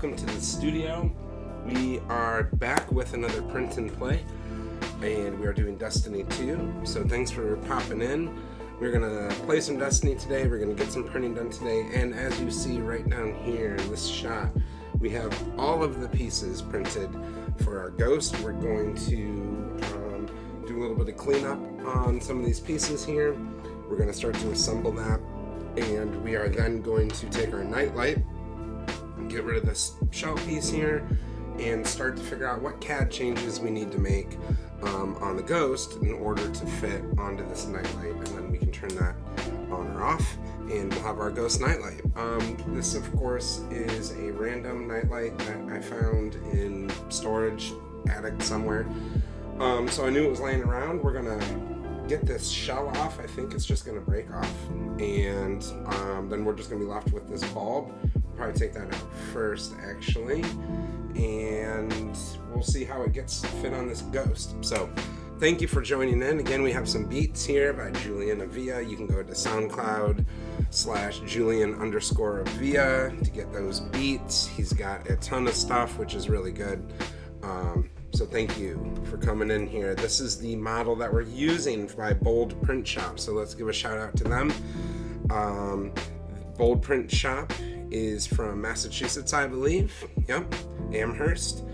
welcome to the studio. We are back with another print and play, and we are doing Destiny 2. So thanks for popping in. We're gonna play some Destiny today. We're gonna get some printing done today, and as you see right down here in this shot, we have all of the pieces printed for our ghost. We're going to do a little bit of cleanup on some of these pieces here. We're gonna start to assemble that, and we are then going to take our nightlight, get rid of this shell piece here, and start to figure out what CAD changes we need to make on the ghost in order to fit onto this nightlight, and then we can turn that on or off, and we'll have our ghost nightlight. This, of course, is a random nightlight that I found in storage attic somewhere. So I knew it was laying around. We're gonna get this shell off. I think it's just gonna break off, and then we're just gonna be left with this bulb. We'll probably take that out first, actually, and we'll see how it gets fit on this ghost. So thank you for joining in. Again, we have some beats here by Julian Avia. You can go to SoundCloud/Julian_Avia to get those beats. He's got a ton of stuff, which is really good. So thank you for coming in here. This is the model that we're using by Bold Print Shop, so let's give a shout out to them. Bold Print Shop is from Massachusetts, I believe. Yep, Amherst.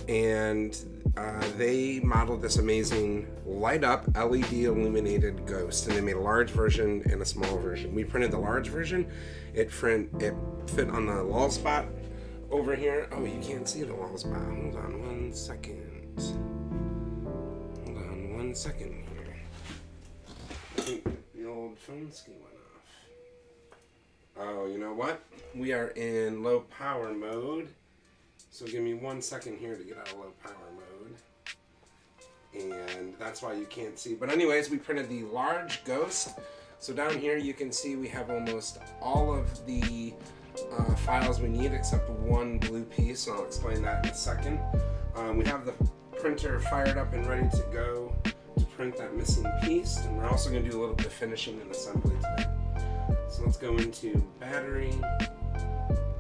And they modeled this amazing light-up LED illuminated ghost, and they made a large version and a small version. We printed the large version. It fit on the wall spot over here. Oh, you can't see the wall spot. Hold on 1 second. Hold on 1 second here. I think the old phone ski went off. Oh, you know what? We are in low power mode. So give me 1 second here to get out of low power mode. And that's why you can't see. But anyways, we printed the large ghost. So down here you can see we have almost all of the files we need except one blue piece. I'll explain that in a second. We have the printer fired up and ready to go to print that missing piece. And we're also going to do a little bit of finishing and assembly today. So let's go into battery.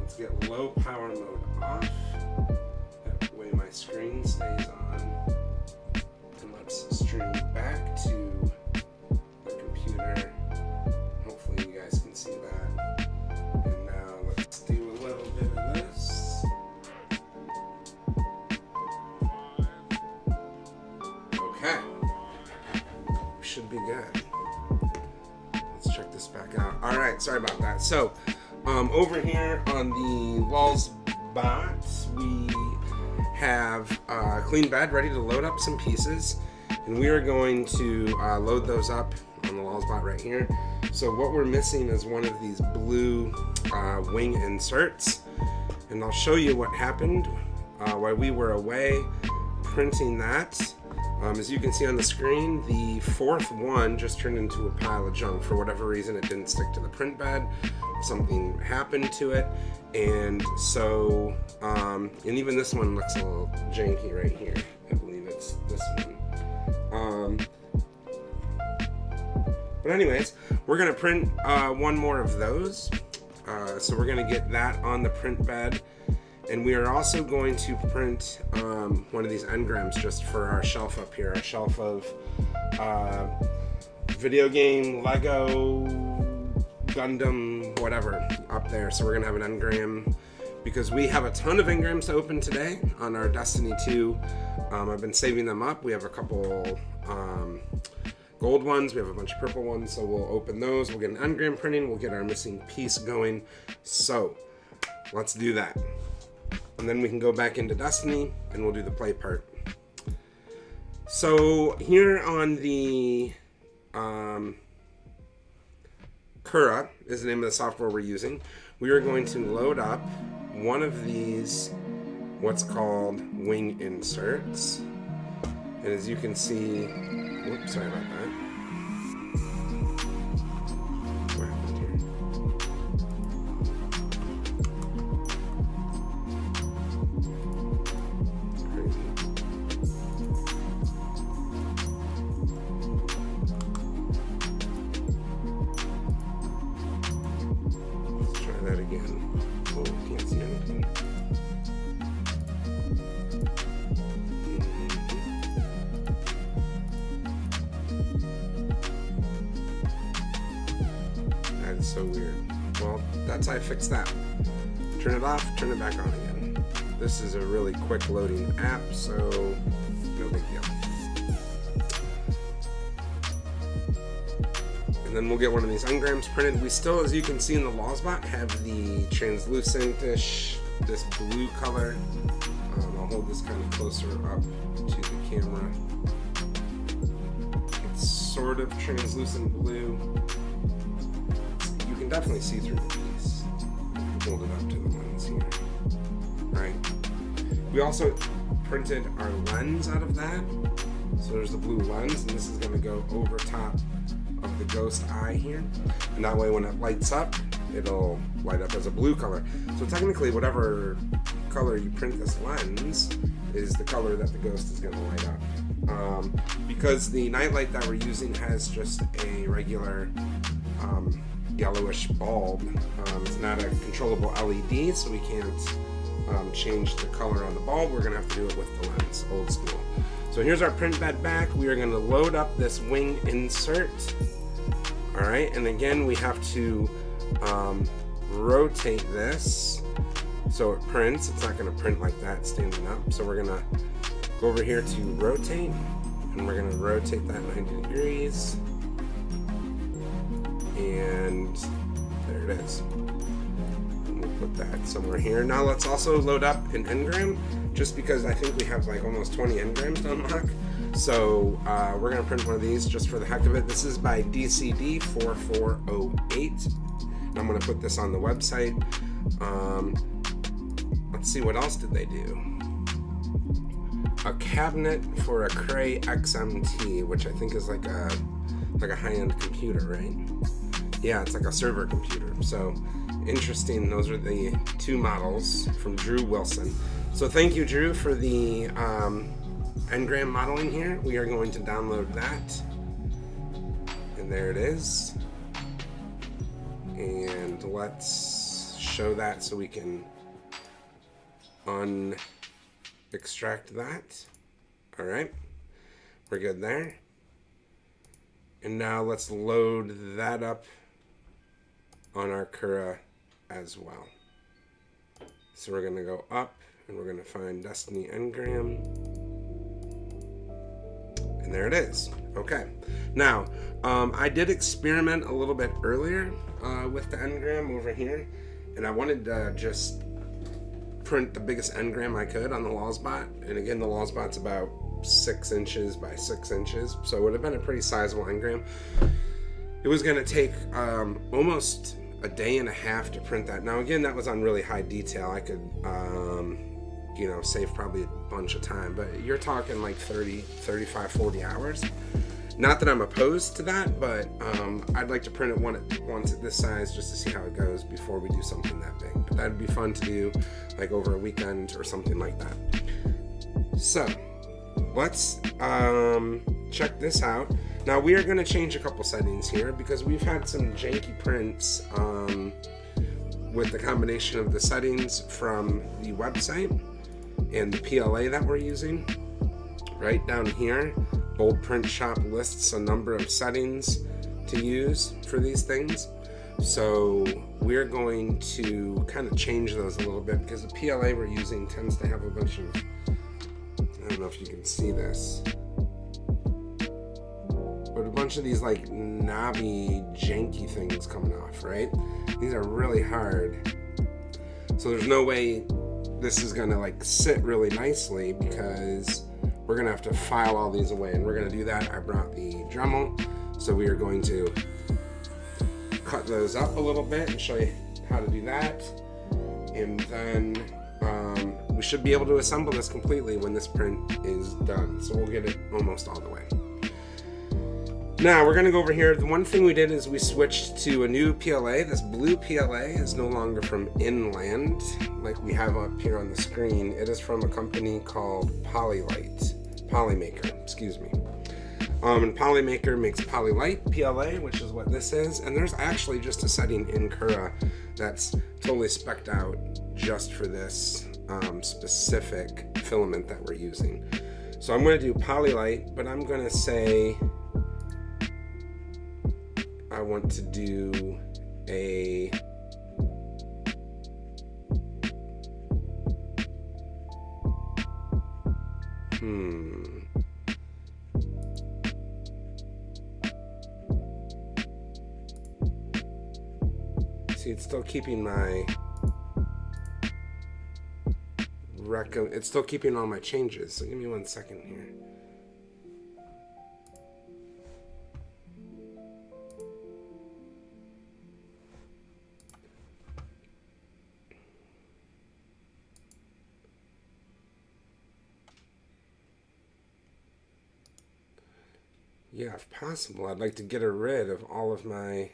Let's get low power mode off. That way my screen stays on. And let's stream back to the computer. Hopefully you guys can see that. And now let's do a little bit of this. Okay. Should be good. Let's check this back out. All right, sorry about that. So, over here on the walls box, we have a clean bed ready to load up some pieces, and we are going to load those up on the walls bot right here. So what we're missing is one of these blue wing inserts, and I'll show you what happened while we were away printing that. As you can see on the screen, the fourth one just turned into a pile of junk. For whatever reason, it didn't stick to the print bed. Something happened to it, and so, and even this one looks a little janky right here. I believe it's this one. But anyways, we're gonna print one more of those. So we're gonna get that on the print bed. And we are also going to print one of these engrams just for our shelf up here, our shelf of video game, Lego, Gundam, whatever up there. So we're gonna have an engram because we have a ton of engrams to open today on our Destiny 2. I've been saving them up. We have a couple gold ones, we have a bunch of purple ones, so we'll open those. We'll get an engram printing, we'll get our missing piece going. So let's do that. And then we can go back into Destiny and we'll do the play part. So here on the Cura is the name of the software we're using. We are going to load up one of these what's called wing inserts. And as you can see, whoops, sorry about that. What happened here? That again. Oh, can't see anything. so weird. Well, that's how I fixed that. Turn it off, turn it back on again. This is a really quick loading app, so no big deal. And then we'll get one of these Engrams printed. We still, as you can see in the LawsBot, have the translucent-ish, this blue color. I'll hold this kind of closer up to the camera. It's sort of translucent blue. You can definitely see through the piece. Hold it up to the lens here. Right. We also printed our lens out of that. So there's the blue lens, and this is going to go over top of the ghost eye here. And that way when it lights up, it'll light up as a blue color. So technically whatever color you print this lens is the color that the ghost is going to light up. Because the nightlight that we're using has just a regular yellowish bulb. It's not a controllable LED, so we can't change the color on the bulb. We're going to have to do it with the lens, old school. So here's our print bed back. We are going to load up this wing insert. All right, and again, we have to rotate this so it prints. It's not going to print like that standing up. So we're going to go over here to rotate, and we're going to rotate that 90 degrees. And there it is. And we'll put that somewhere here. Now let's also load up an Engram, just because I think we have like almost 20 Engrams to unlock. So we're going to print one of these just for the heck of it. This is by DCD4408. I'm going to put this on the website. Let's see, what else did they do? A cabinet for a Cray XMT, which I think is like a high-end computer, right? Yeah, it's like a server computer. So interesting. Those are the two models from Drew Wilson. So thank you, Drew, for the Engram modeling here. We are going to download that. And there it is. And let's show that so we can extract that. All right, we're good there. And now let's load that up on our Cura as well. So we're going to go up and we're going to find Destiny Engram. And there it is. Okay. Now, I did experiment a little bit earlier with the Engram over here. And I wanted to just print the biggest Engram I could on the LawsBot. And again, the LawsBot's about 6 inches by 6 inches. So it would have been a pretty sizable Engram. It was going to take almost a day and a half to print that. Now again, that was on really high detail. I could save probably a bunch of time, but you're talking like 30, 35, 40 hours. Not that I'm opposed to that, but I'd like to print it once at this size just to see how it goes before we do something that big. But that'd be fun to do like over a weekend or something like that. So let's check this out. Now we are going to change a couple settings here because we've had some janky prints with the combination of the settings from the website and the PLA that we're using. Right down here, Bold Print Shop lists a number of settings to use for these things. So we're going to kind of change those a little bit because the PLA we're using tends to have a bunch of, I don't know if you can see this, but a bunch of these like knobby, janky things coming off, right? These are really hard. So there's no way this is gonna like sit really nicely because we're gonna have to file all these away, and we're gonna do that. I brought the Dremel, so we are going to cut those up a little bit and show you how to do that. And then we should be able to assemble this completely when this print is done. So we'll get it almost all the way. Now we're gonna go over here. The one thing we did is we switched to a new PLA. This blue PLA is no longer from Inland, like we have up here on the screen. It is from a company called Polymaker, excuse me. And Polymaker makes Polylite PLA, which is what this is. And there's actually just a setting in Cura that's totally spec'd out just for this specific filament that we're using. So I'm gonna do Polylite, but I'm gonna say I want to do a See, it's still keeping my it's still keeping all my changes. So give me 1 second here. Yeah, if possible, I'd like to get rid of all of my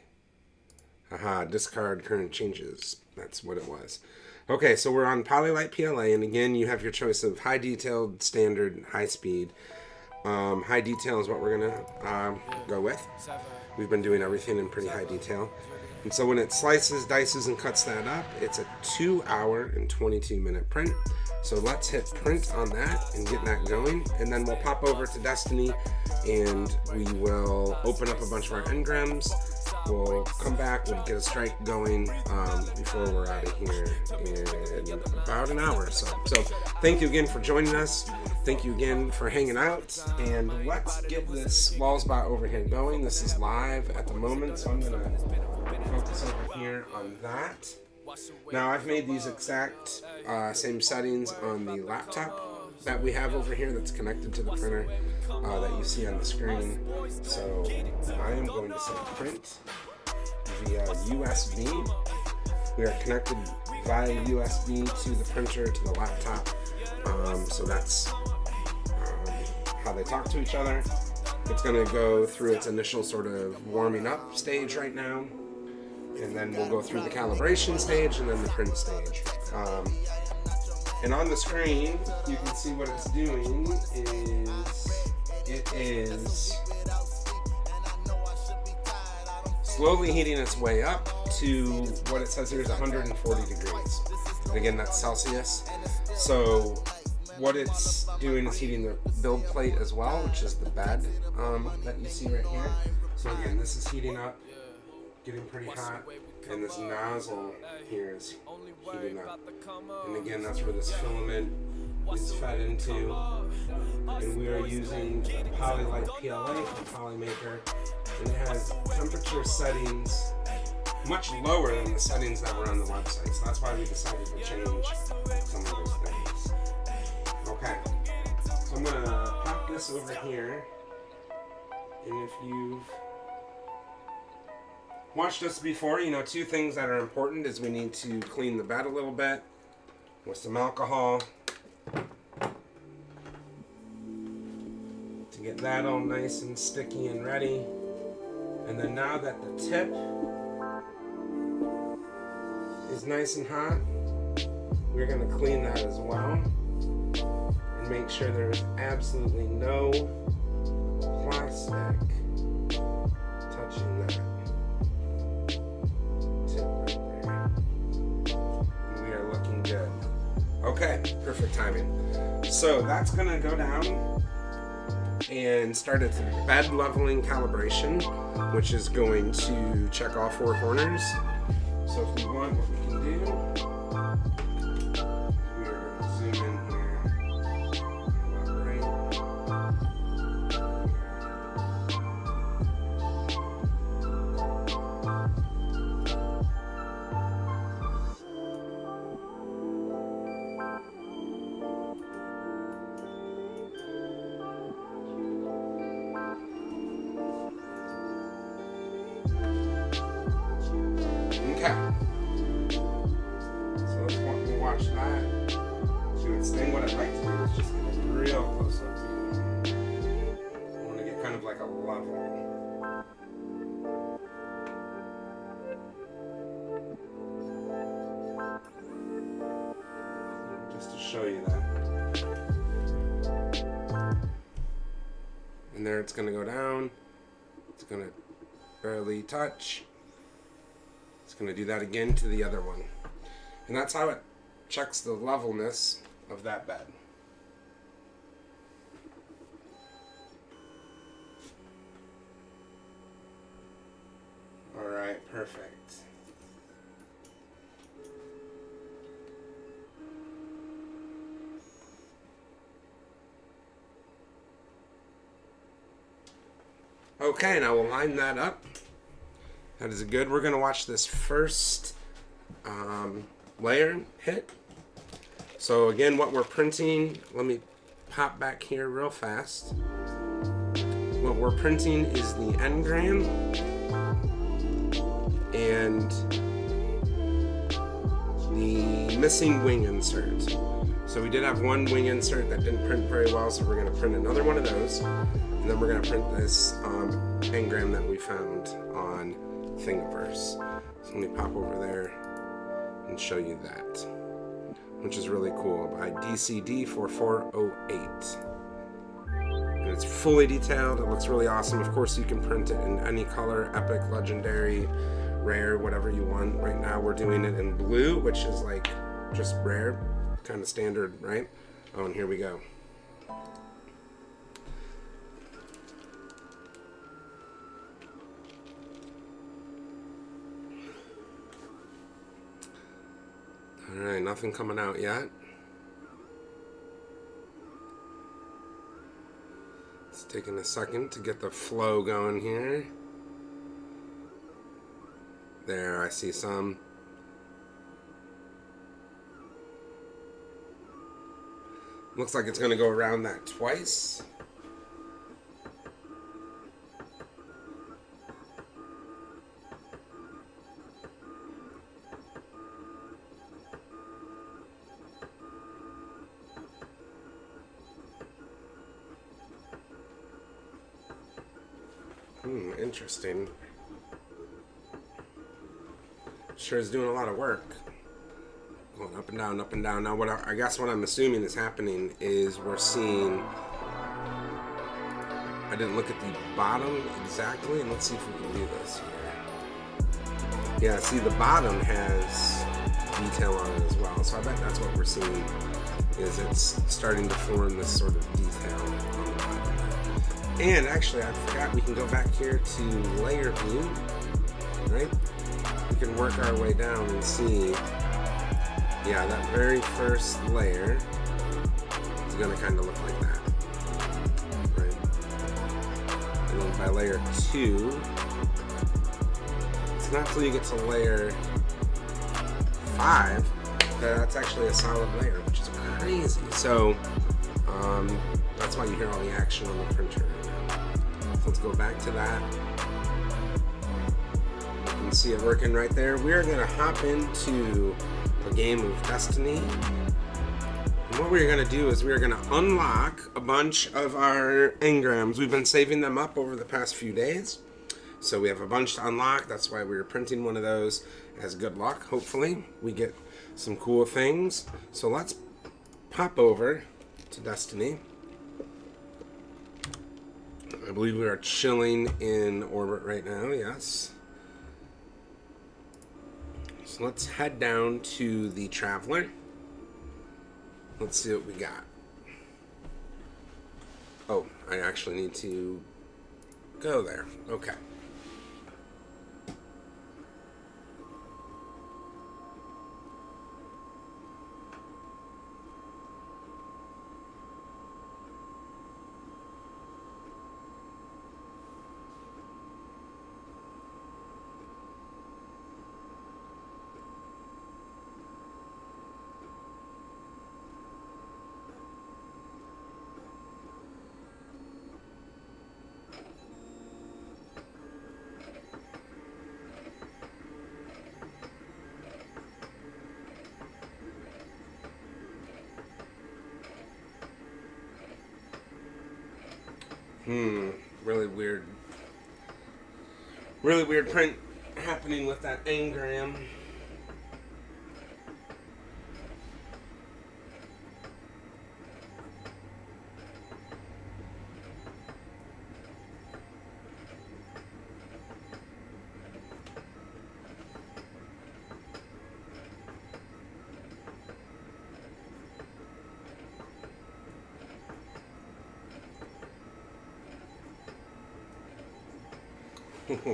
discard current changes. That's what it was. Okay, so we're on Polylight PLA, and again, you have your choice of high detailed, standard, high speed. High detail is what we're gonna go with. We've been doing everything in pretty high detail. And so when it slices, dices, and cuts that up, it's a 2-hour and 22-minute print. So let's hit print on that and get that going. And then we'll pop over to Destiny and we will open up a bunch of our engrams. We'll come back, we'll get a strike going before we're out of here in about an hour or so. So thank you again for joining us. Thank you again for hanging out. And let's get this wall spot over here going. This is live at the moment, so I'm going to focus over here on that. Now I've made these exact same settings on the laptop that we have over here that's connected to the printer that you see on the screen. So I am going to say print via USB. We are connected via USB to the printer, to the laptop. So that's how they talk to each other. It's going to go through its initial sort of warming up stage right now. And then we'll go through the calibration stage and then the print stage. And on the screen, you can see what it's doing is slowly heating its way up to what it says here is 140 degrees. And again, that's Celsius. So what it's doing is heating the build plate as well, which is the bed that you see right here. So again, this is heating up, getting pretty hot, and this nozzle here is heating up. And again, that's where this filament is fed into. And we are using the Polylight PLA from Polymaker, and it has temperature settings much lower than the settings that were on the website. So that's why we decided to change some of those things. Okay, so I'm gonna pop this over here, and if you've watched us before, you know, 2 things that are important is we need to clean the bed a little bit with some alcohol to get that all nice and sticky and ready. And then now that the tip is nice and hot, we're going to clean that as well and make sure there's absolutely no plastic touching that. Okay, perfect timing. So that's gonna go down and start its bed leveling calibration, which is going to check all 4 corners. So if we want, what we can do, we are going to zoom in here, about right. Okay, so we'll watch that do its thing. What I'd like to do is just get a real close up view. I want to get kind of like a level. Just to show you that. And there it's going to go down. It's going to barely touch. It's going to do that again to the other one. And that's how it checks the levelness of that bed. Alright, perfect. Okay, now we'll line that up. That is good. We're going to watch this first layer hit. So again, what we're printing, let me pop back here real fast. What we're printing is the Engram and the missing wing insert. So we did have one wing insert that didn't print very well, so we're going to print another one of those, and then we're going to print this Engram that we found on Thingiverse. So let me pop over there and show you that, which is really cool, by DCD4408. And it's fully detailed. It looks really awesome. Of course, you can print it in any color, epic, legendary, rare, whatever you want. Right now we're doing it in blue, which is like just rare, kind of standard, right? Oh, and here we go. All right, nothing coming out yet. It's taking a second to get the flow going here. There, I see some. Looks like it's going to go around that twice. Interesting. Sure is doing a lot of work. Going up and down, up and down. Now, I guess what I'm assuming is happening is we're seeing. I didn't look at the bottom exactly, and let's see if we can do this here. Yeah, see, the bottom has detail on it as well, so I bet that's what we're seeing. Is it's starting to form this sort of detail on the bottom. And actually, I forgot, we can go back here to layer view, right? We can work our way down and see, yeah, that very first layer is going to kind of look like that, right? And then by layer 2, it's not until you get to layer 5 that that's actually a solid layer, which is crazy. So that's why you hear all the action on the printer right now. So let's go back to that. You can see it working right there. We're going to hop into a game of Destiny. And what we're going to do is we're going to unlock a bunch of our engrams. We've been saving them up over the past few days. So we have a bunch to unlock. That's why we were printing one of those as good luck. Hopefully we get some cool things. So let's pop over to Destiny. I believe we are chilling in orbit right now, yes. So let's head down to the Traveler. Let's see what we got. Oh, I actually need to go there. Okay. Really weird print happening with that Engram.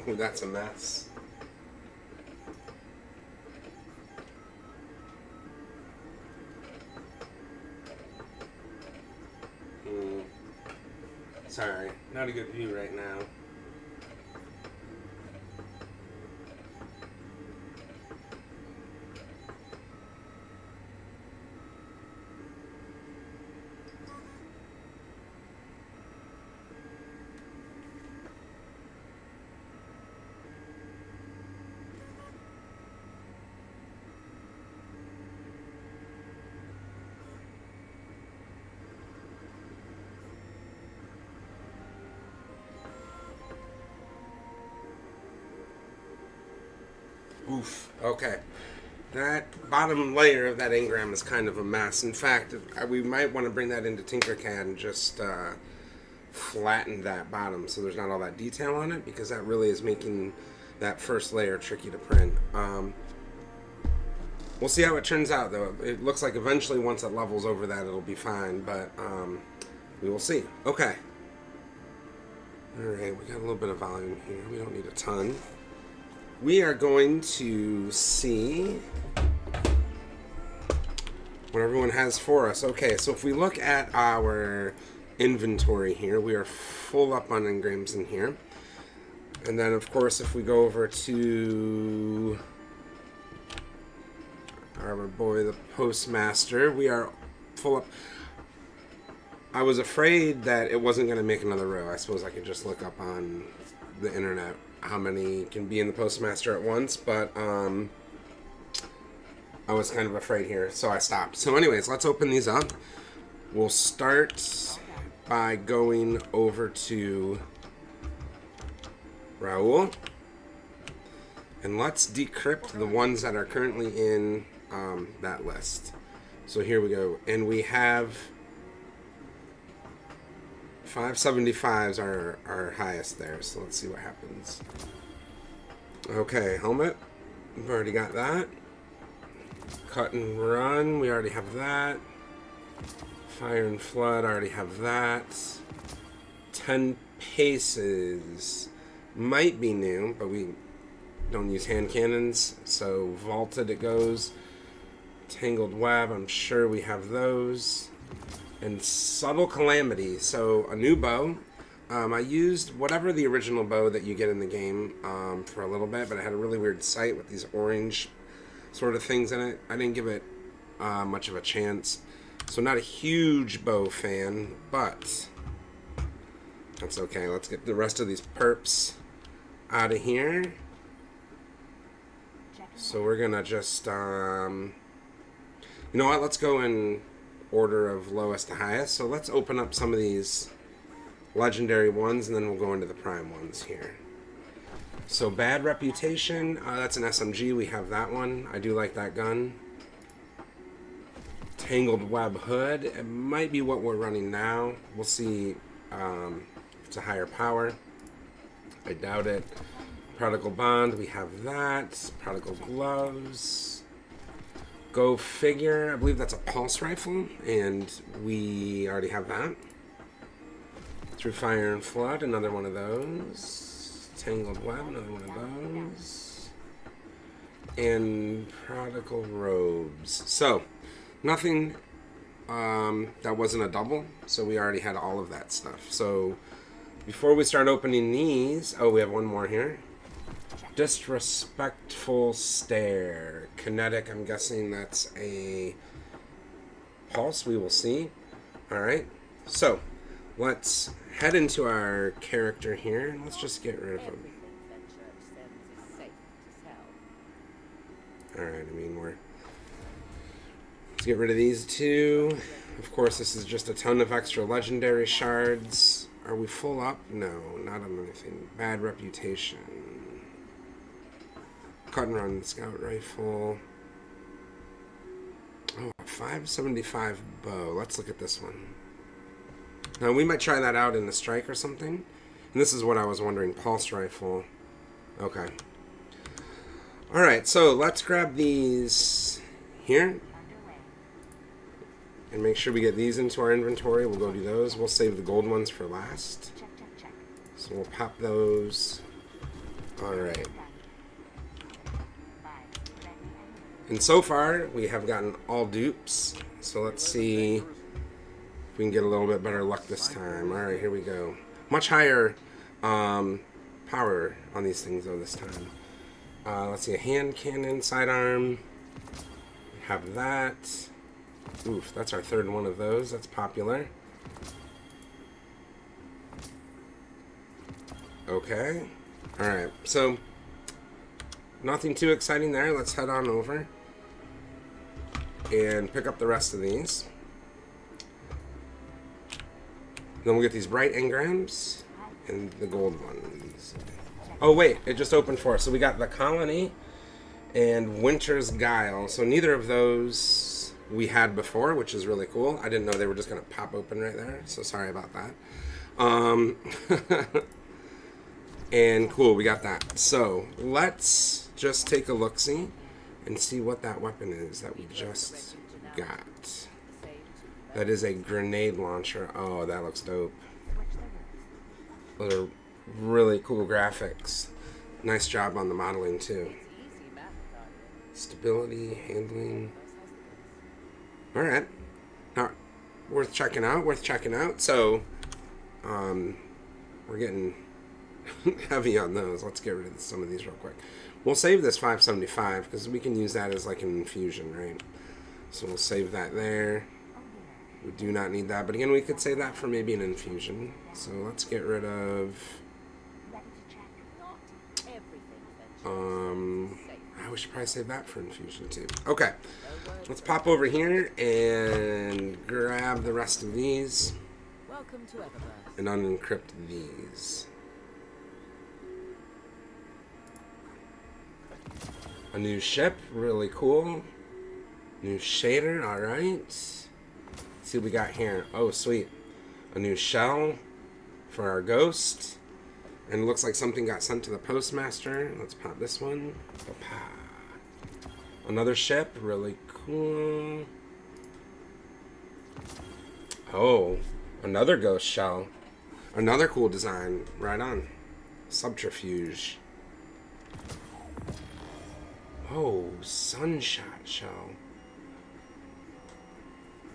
That's a mess. Sorry, not a good view right now. Oof. Okay. That bottom layer of that Engram is kind of a mess. In fact, we might want to bring that into Tinkercad and just flatten that bottom so there's not all that detail on it, because that really is making that first layer tricky to print. We'll see how it turns out, though. It looks like eventually once it levels over that it'll be fine, but we will see. Okay. Alright, we got a little bit of volume here. We don't need a ton. We are going to see what everyone has for us. Okay, so if we look at our inventory here, we are full up on engrams in here. And then, of course, if we go over to our boy, the postmaster, we are full up. I was afraid that it wasn't going to make another row. I suppose I could just look up on the internet how many can be in the postmaster at once, but I was kind of afraid here, so I stopped. So anyways, let's open these up. We'll start by going over to Rahool, and let's decrypt the ones that are currently in that list. So here we go, and we have 575s are our highest there, so let's see what happens. Okay, helmet, we've already got that. Cut and run, we already have that. Fire and flood, already have that. 10 paces might be new, but we don't use hand cannons, so vaulted it goes. Tangled web, I'm sure we have those. And subtle calamity, so a new bow. I used whatever the original bow that you get in the game for a little bit, but it had a really weird sight with these orange sort of things in it. I didn't give it much of a chance, so not a huge bow fan, but that's okay. Let's get the rest of these purps out of here. So we're gonna just you know what, let's go in order of lowest to highest. So let's open up some of these legendary ones, and then we'll go into the prime ones here. So bad reputation, that's an SMG. We have that one. I do like that gun. Tangled web hood, it might be what we're running now. We'll see if it's a higher power. I doubt it. Prodigal bond, we have that. Prodigal gloves. Go figure, I believe that's a pulse rifle, and we already have that. Through fire and flood, another one of those. Tangled web, another one of those. And prodigal robes. So, nothing that wasn't a double, so we already had all of that stuff. So, before we start opening these, oh, we have one more here. Disrespectful stare. Kinetic, I'm guessing that's a pulse. We will see. Alright, so let's head into our character here, and let's just get rid of him. Alright, I mean, let's get rid of these two. Of course, this is just a ton of extra legendary shards. Are we full up? No, not on anything. Bad reputation. Cut and run scout rifle. Oh, 575 bow. Let's look at this one. Now, we might try that out in the strike or something. And this is what I was wondering. Pulse rifle. Okay. Alright, so let's grab these here. And make sure we get these into our inventory. We'll go do those. We'll save the gold ones for last. So we'll pop those. Alright. And so far, we have gotten all dupes. So let's see if we can get a little bit better luck this time. Alright, here we go. Much higher power on these things, though, this time. Let's see, a hand cannon, sidearm. Have that. Oof, that's our third one of those. That's popular. Okay. Alright, so nothing too exciting there. Let's head on over and pick up the rest of these. Then we'll get these bright engrams and the gold ones. Oh wait, it just opened for us. So we got the colony and Winter's Guile. So neither of those we had before, which is really cool. I didn't know they were just going to pop open right there, so sorry about that. And cool, we got that. So let's just take a look-see and see what that weapon is that we just got. That is a grenade launcher. Oh, that looks dope. Those are really cool graphics. Nice job on the modeling too. Stability, handling. Alright. Not worth checking out, So, we're getting heavy on those. Let's get rid of some of these real quick. We'll save this 575 because we can use that as like an infusion, right? So we'll save that there. We do not need that, but again, we could save that for maybe an infusion. So let's get rid of... we should probably save that for infusion too. Okay, let's pop over here and grab the rest of these and unencrypt these. A new ship, really cool. New shader, alright. Let's see what we got here. Oh, sweet. A new shell for our ghost. And it looks like something got sent to the postmaster. Let's pop this one. Another ship, really cool. Oh, another ghost shell. Another cool design. Right on. Subterfuge. Oh, sunshot shell.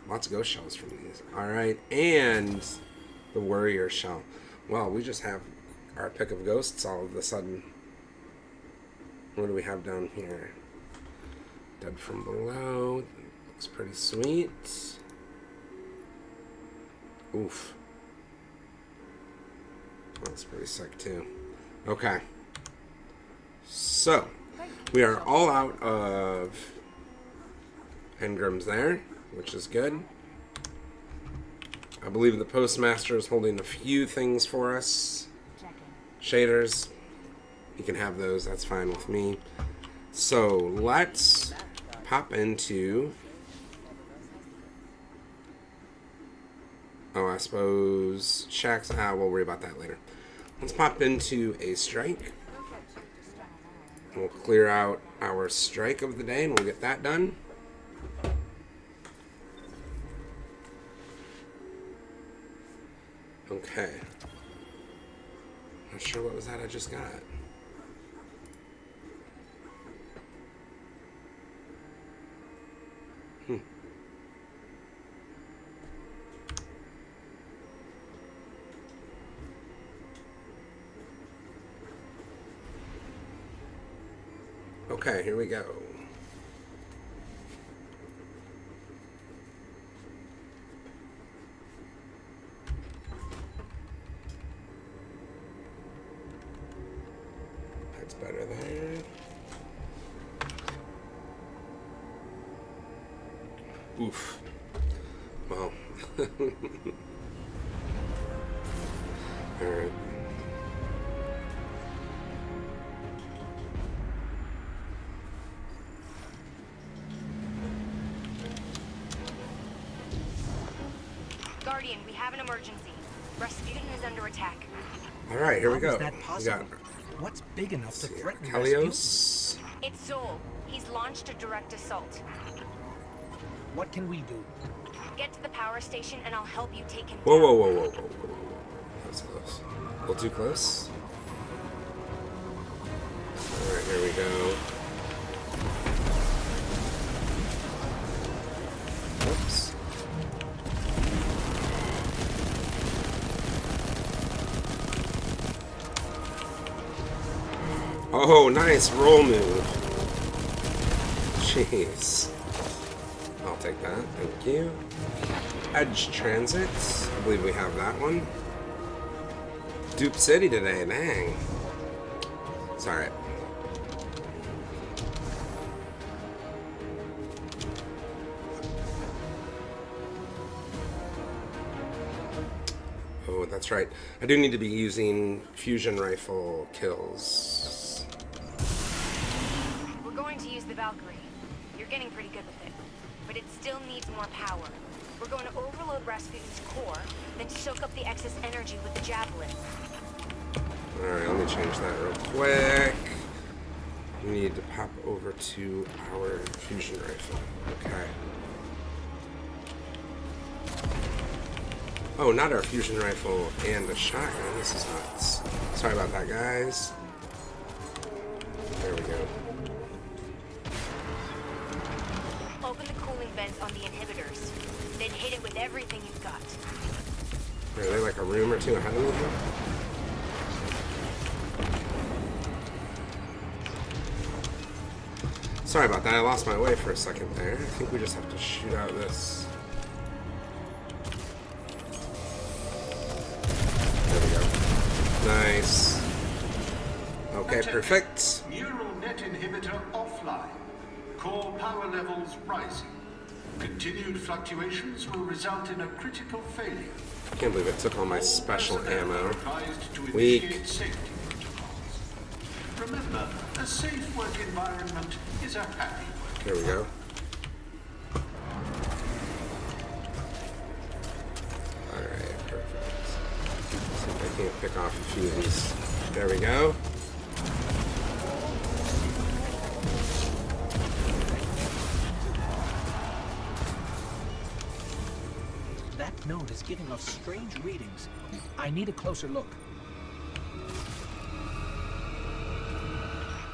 Lots of ghost shells from these. Alright, and the warrior shell. Well, we just have our pick of ghosts all of a sudden. What do we have down here? Dead from below. Looks pretty sweet. Oof. That's pretty sick too. Okay. So, we are all out of Engrams there, which is good. I believe the postmaster is holding a few things for us. Shaders. You can have those, that's fine with me. So, let's pop into... Oh, I suppose... Shacks... we'll worry about that later. Let's pop into a strike. We'll clear out our strike of the day and we'll get that done. Okay. Not sure what was that I just got. Okay, here we go. That's better there. Oof. Well. All right. Guardian, we have an emergency. Rasputin is under attack. All right, here we go. How is that possible? What's big enough to threaten Kalios? It's Zol. He's launched a direct assault. What can we do? Get to the power station and I'll help you take him Whoa, down. whoa, whoa, whoa, whoa, whoa, whoa. That was close. A little too close. All right, here we go. Oops. Oh, nice roll move. Jeez. I'll take that. Thank you. Edge Transit. I believe we have that one. Dupe City today. Dang. It's alright. Oh, that's right. I do need to be using fusion rifle kills. We're going to use getting pretty good with it. But it still needs more power. We're going to overload Rasputin's core, then soak up the excess energy with the javelin. Alright, let me change that real quick. We need to pop over to our fusion rifle. Okay. Oh, not our fusion rifle and a shotgun. This is nuts. Sorry about that, guys. There we go. Open the cooling vents on the inhibitors. Then hit it with everything you've got. Are they like a room or two ahead of me here? Sorry about that. I lost my way for a second there. I think we just have to shoot out this. There we go. Nice. Okay, perfect. Neural net inhibitor offline. Core power levels rising. Continued fluctuations will result in a critical failure. I can't believe it took all my special ammo. Advised to Weak. initiate safety protocols. Remember, a safe work environment is a happy work. There we go. Alright, perfect. See if I can't pick off a few of these. There we go. That node is giving off strange readings. I need a closer look.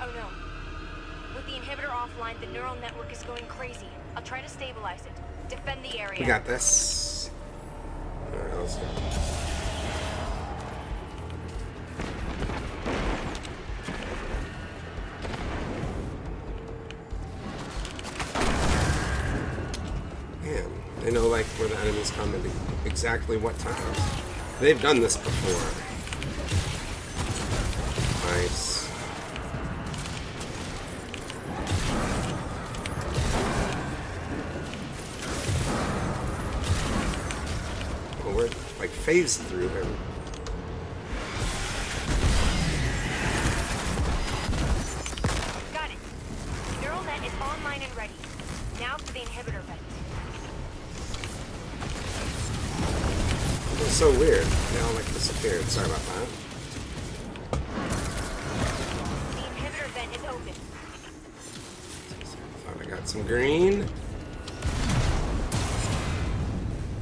Oh no. With the inhibitor offline, the neural network is going crazy. I'll try to stabilize it. Defend the area. We got this. Alright, let's go. Man, they know like where the enemies come and exactly what times. They've done this before. Nice. Well, we're like phased through him. Got it. Neural net is online and ready. Now for the inhibitor vent. It was so weird. They all like disappeared. Sorry about that. The inhibitor vent is open. Thought I got some green.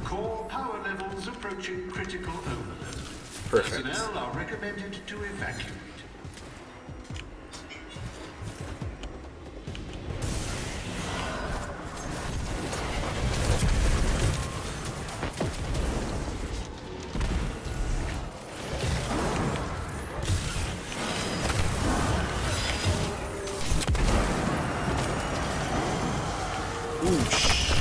Core power levels approaching critical overload. Perfect. Personnel are recommended to evacuate. Oosh.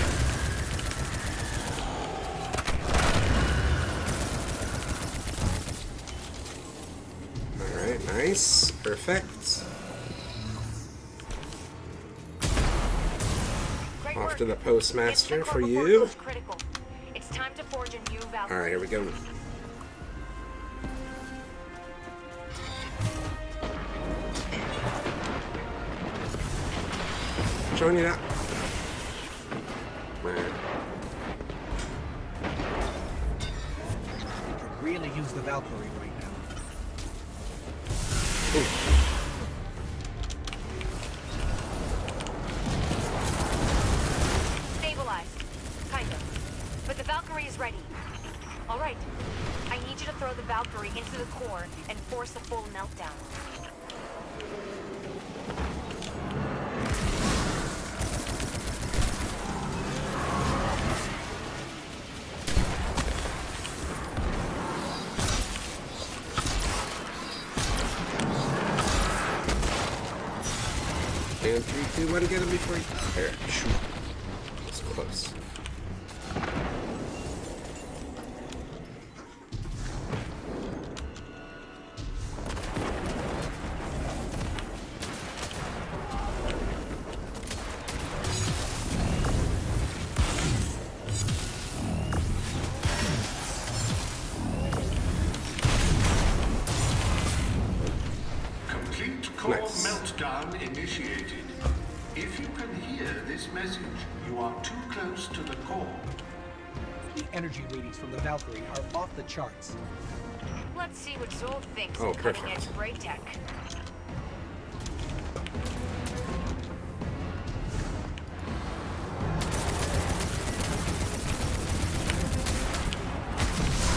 Alright, nice. Perfect. Great Off work. to the postmaster Get to the for core before it you. goes critical. It's time to forge a new valve. Alright, here we go. Showing you that. Man. Could really use the Valkyrie right now. Stabilized. Kind of. But the Valkyrie is ready. All right. I need you to throw the Valkyrie into the core and force a full meltdown. And 3, 2, 1, get him before he... There, shoot. It's close. Complete core Nice. meltdown initiated. If you can hear this message, you are too close to the core. The energy readings from the Valkyrie are off the charts. Let's see what Zold thinks Oh, of cutting-edge perfect. brain tech.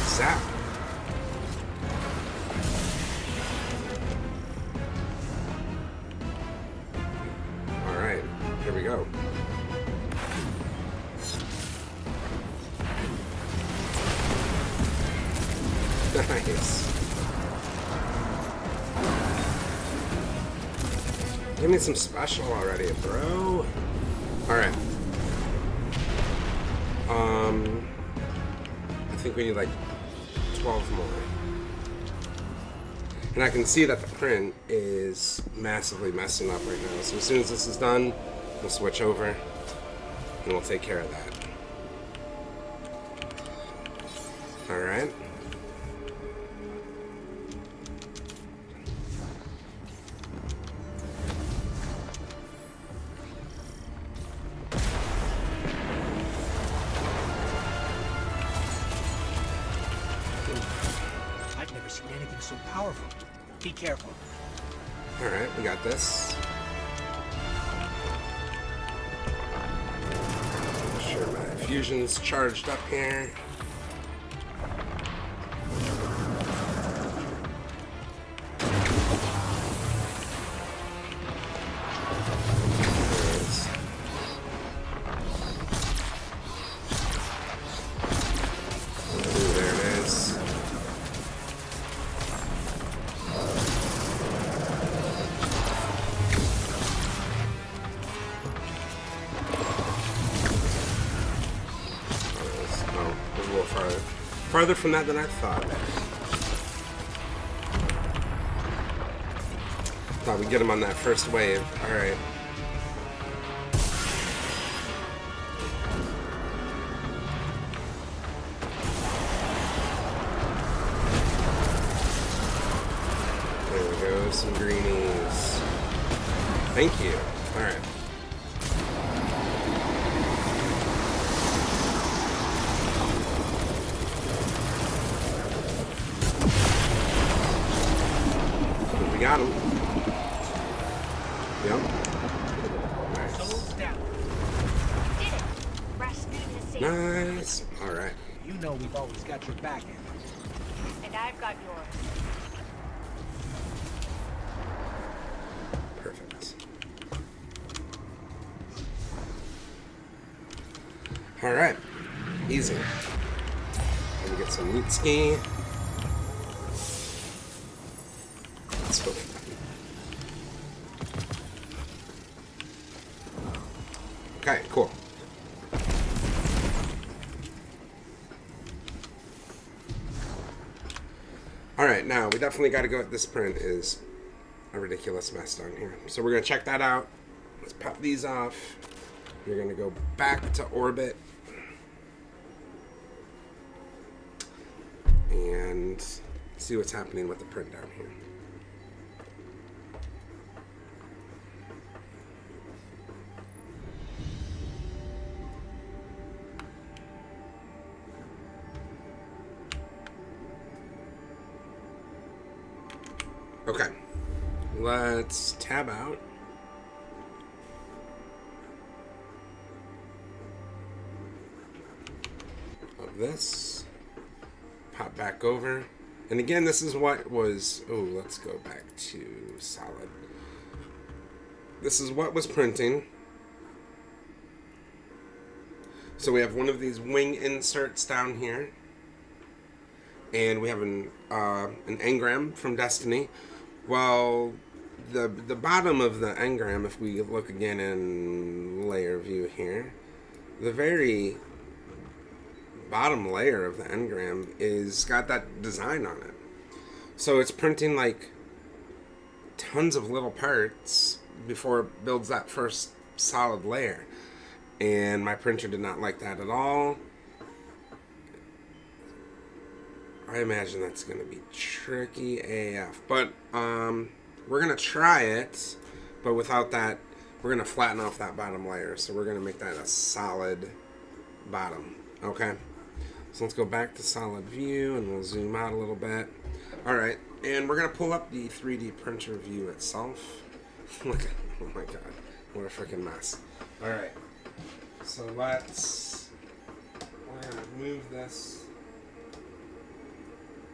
Zap. All right, here we go. Nice. Give me some special already, bro. All right. I think we need like 12 more. And I can see that the print is massively messing up right now. So as soon as this is done, we'll switch over and we'll take care of that. All right. I've never seen anything so powerful. Be careful. All right, we got this. Make sure my fusion's charged up here. There it is. Oh, a little farther. Farther from that than I thought. Thought we'd get him on that first wave. Alright. There we go, some greenies. Thank you. Alright. We got him. Yep. Nice. Soul's down. Did it! Rasputin is safe. Nice. Alright. You know we've always got your back, Engram. And I've got yours. Perfect. Alright. Easy. Let me get some meat ski. Let's go. Okay, cool. Alright, now we definitely got to go. This print is a ridiculous mess down here. So we're going to check that out. Let's pop these off. You're going to go back to orbit. And see what's happening with the print down here. Okay, let's tab out. Of this. Pop back over. And again, this is what was... Oh, let's go back to solid. This is what was printing. So we have one of these wing inserts down here. And we have an engram from Destiny. Well, the bottom of the engram, if we look again in layer view here, the very bottom layer of the engram is got that design on it. So it's printing like tons of little parts before it builds that first solid layer. And my printer did not like that at all. I imagine that's going to be tricky AF. But we're going to try it, but without that we're going to flatten off that bottom layer. So we're going to make that a solid bottom. Okay. So let's go back to solid view and we'll zoom out a little bit. All right. And we're going to pull up the 3D printer view itself. Look at, oh my God, what a freaking mess. All right. So we're going to move this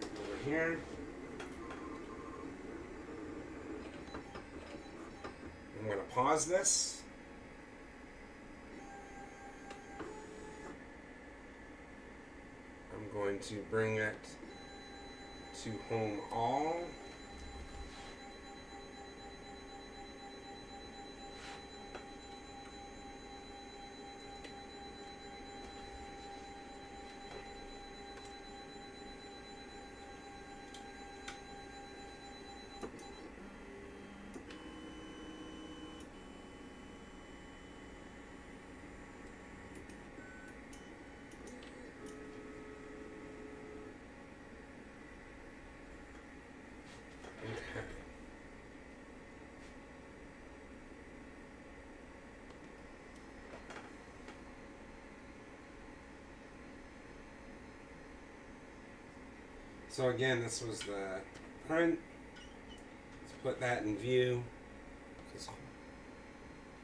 over here. I'm going to pause this. I'm going to bring it to home all. So again, this was the print. Let's put that in view.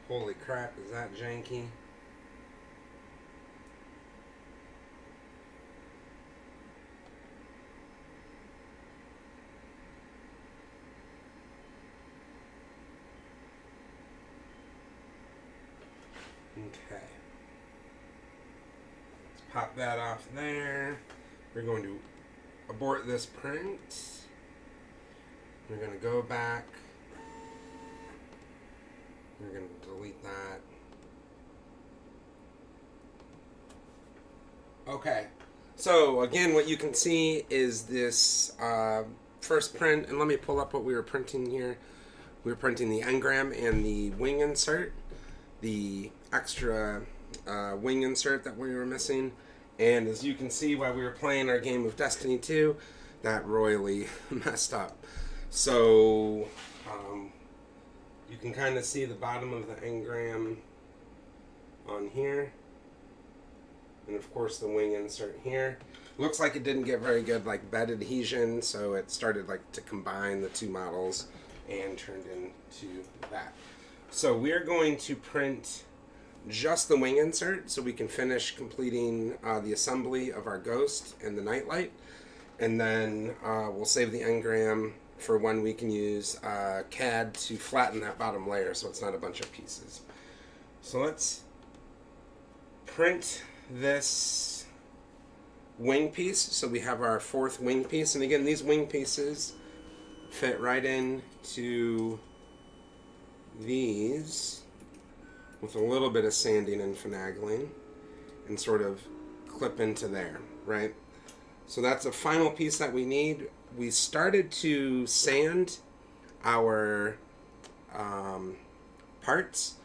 Holy crap, is that janky? Okay. Let's pop that off there. We're going to abort this print. We're going to go back. We're going to delete that. Okay. So again, what you can see is this first print. And let me pull up what we were printing here. We were printing the Engram and the wing insert. The extra wing insert that we were missing. And as you can see, while we were playing our game of Destiny 2, that royally messed up. So you can kind of see the bottom of the Engram on here. And of course the wing insert here. Looks like it didn't get very good like bed adhesion, so it started like to combine the two models and turned into that. So we're going to print just the wing insert so we can finish completing the assembly of our ghost and the nightlight, and then we'll save the Engram for when we can use CAD to flatten that bottom layer so it's not a bunch of pieces. So let's print this wing piece. So we have our fourth wing piece, and again these wing pieces fit right into these with a little bit of sanding and finagling and sort of clip into there, right? So that's a final piece that we need. We started to sand our parts.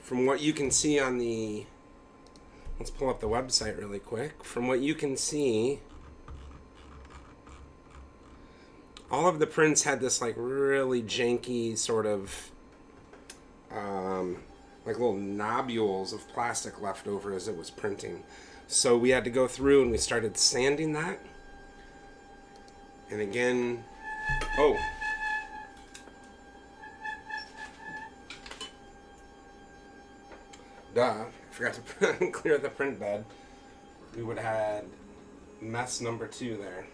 From what you can see on the, let's pull up the website really quick. From what you can see, all of the prints had this like really janky sort of like little nobules of plastic left over as it was printing. So we had to go through and we started sanding that. And again, oh. Duh, I forgot to clear the print bed. We would have had mess number 2 there.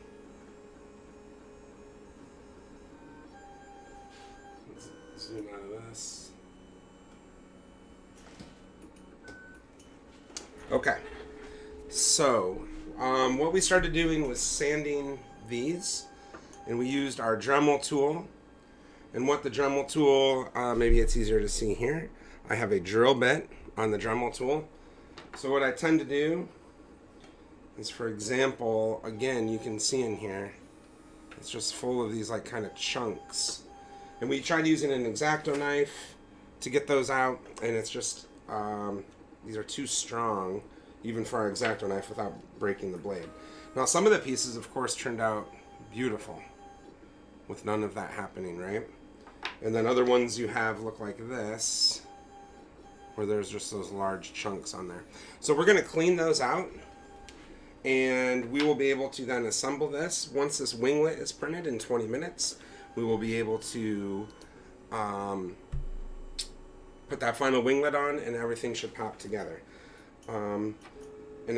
Let's zoom out of this. Okay, so what we started doing was sanding these, and we used our Dremel tool. And what the Dremel tool, maybe it's easier to see here. I have a drill bit on the Dremel tool. So what I tend to do is, for example, again, you can see in here, it's just full of these like kind of chunks. And we tried using an X-Acto knife to get those out, and it's just, these are too strong, even for our X-Acto knife, without breaking the blade. Now, some of the pieces, of course, turned out beautiful, with none of that happening, right? And then other ones you have look like this. where there's just those large chunks on there. So we're going to clean those out, and we will be able to then assemble this. Once this winglet is printed in 20 minutes, we will be able to put that final winglet on, and everything should pop together. And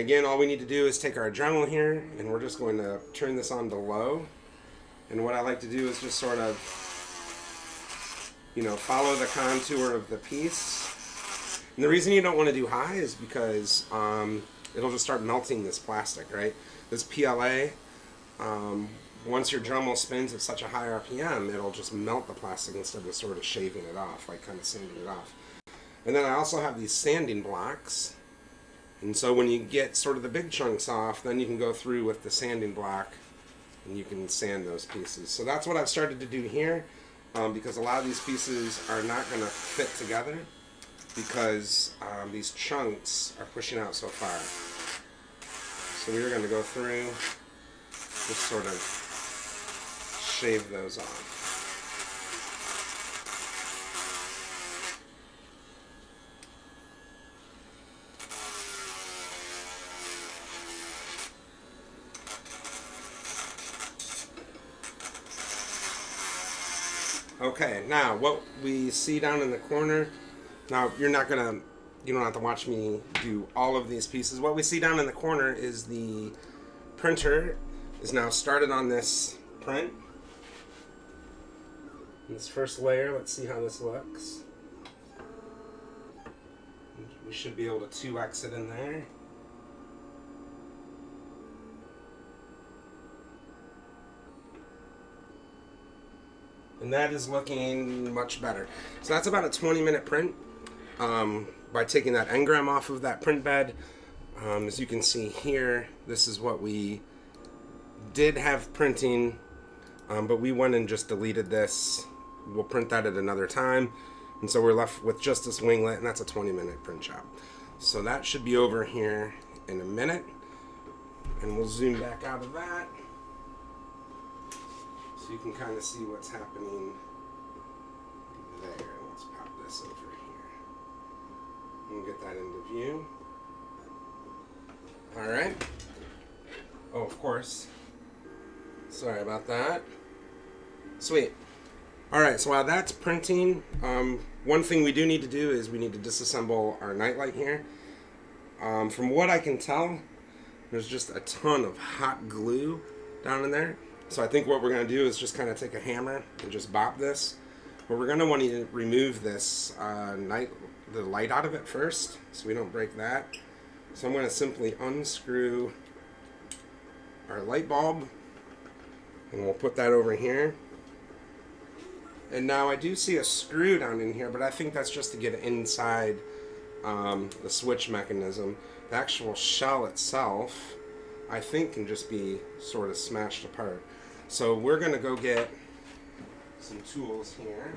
again, all we need to do is take our Dremel here, and we're just going to turn this on to low. And what I like to do is just sort of, you know, follow the contour of the piece. And the reason you don't want to do high is because it'll just start melting this plastic, right? This PLA, once your Dremel spins at such a high RPM, it'll just melt the plastic instead of sort of shaving it off, like kind of sanding it off. And then I also have these sanding blocks. And so when you get sort of the big chunks off, then you can go through with the sanding block and you can sand those pieces. So that's what I've started to do here, because a lot of these pieces are not going to fit together because these chunks are pushing out so far. So we're going to go through, just sort of shave those off. Okay, now what we see down in the corner, now you don't have to watch me do all of these pieces. What we see down in the corner is the printer is now started on this print. This first layer, let's see how this looks. We should be able to 2x it in there. And that is looking much better. So that's about a 20-minute print by taking that Engram off of that print bed. As you can see here, this is what we did have printing, but we went and just deleted this. We'll print that at another time. And so we're left with just this winglet, and that's a 20-minute print job. So that should be over here in a minute. And we'll zoom back out of that, so you can kind of see what's happening there. Let's pop this over here. We'll get that into view. Alright. Oh, of course. Sorry about that. Sweet. Alright, so while that's printing, one thing we do need to do is we need to disassemble our nightlight here. From what I can tell, there's just a ton of hot glue down in there. So I think what we're going to do is just kind of take a hammer and just bop this. But we're going to want to remove this the light out of it first, so we don't break that. So I'm going to simply unscrew our light bulb, and we'll put that over here. And now I do see a screw down in here, but I think that's just to get inside the switch mechanism. The actual shell itself, I think, can just be sort of smashed apart. So we're going to go get some tools here.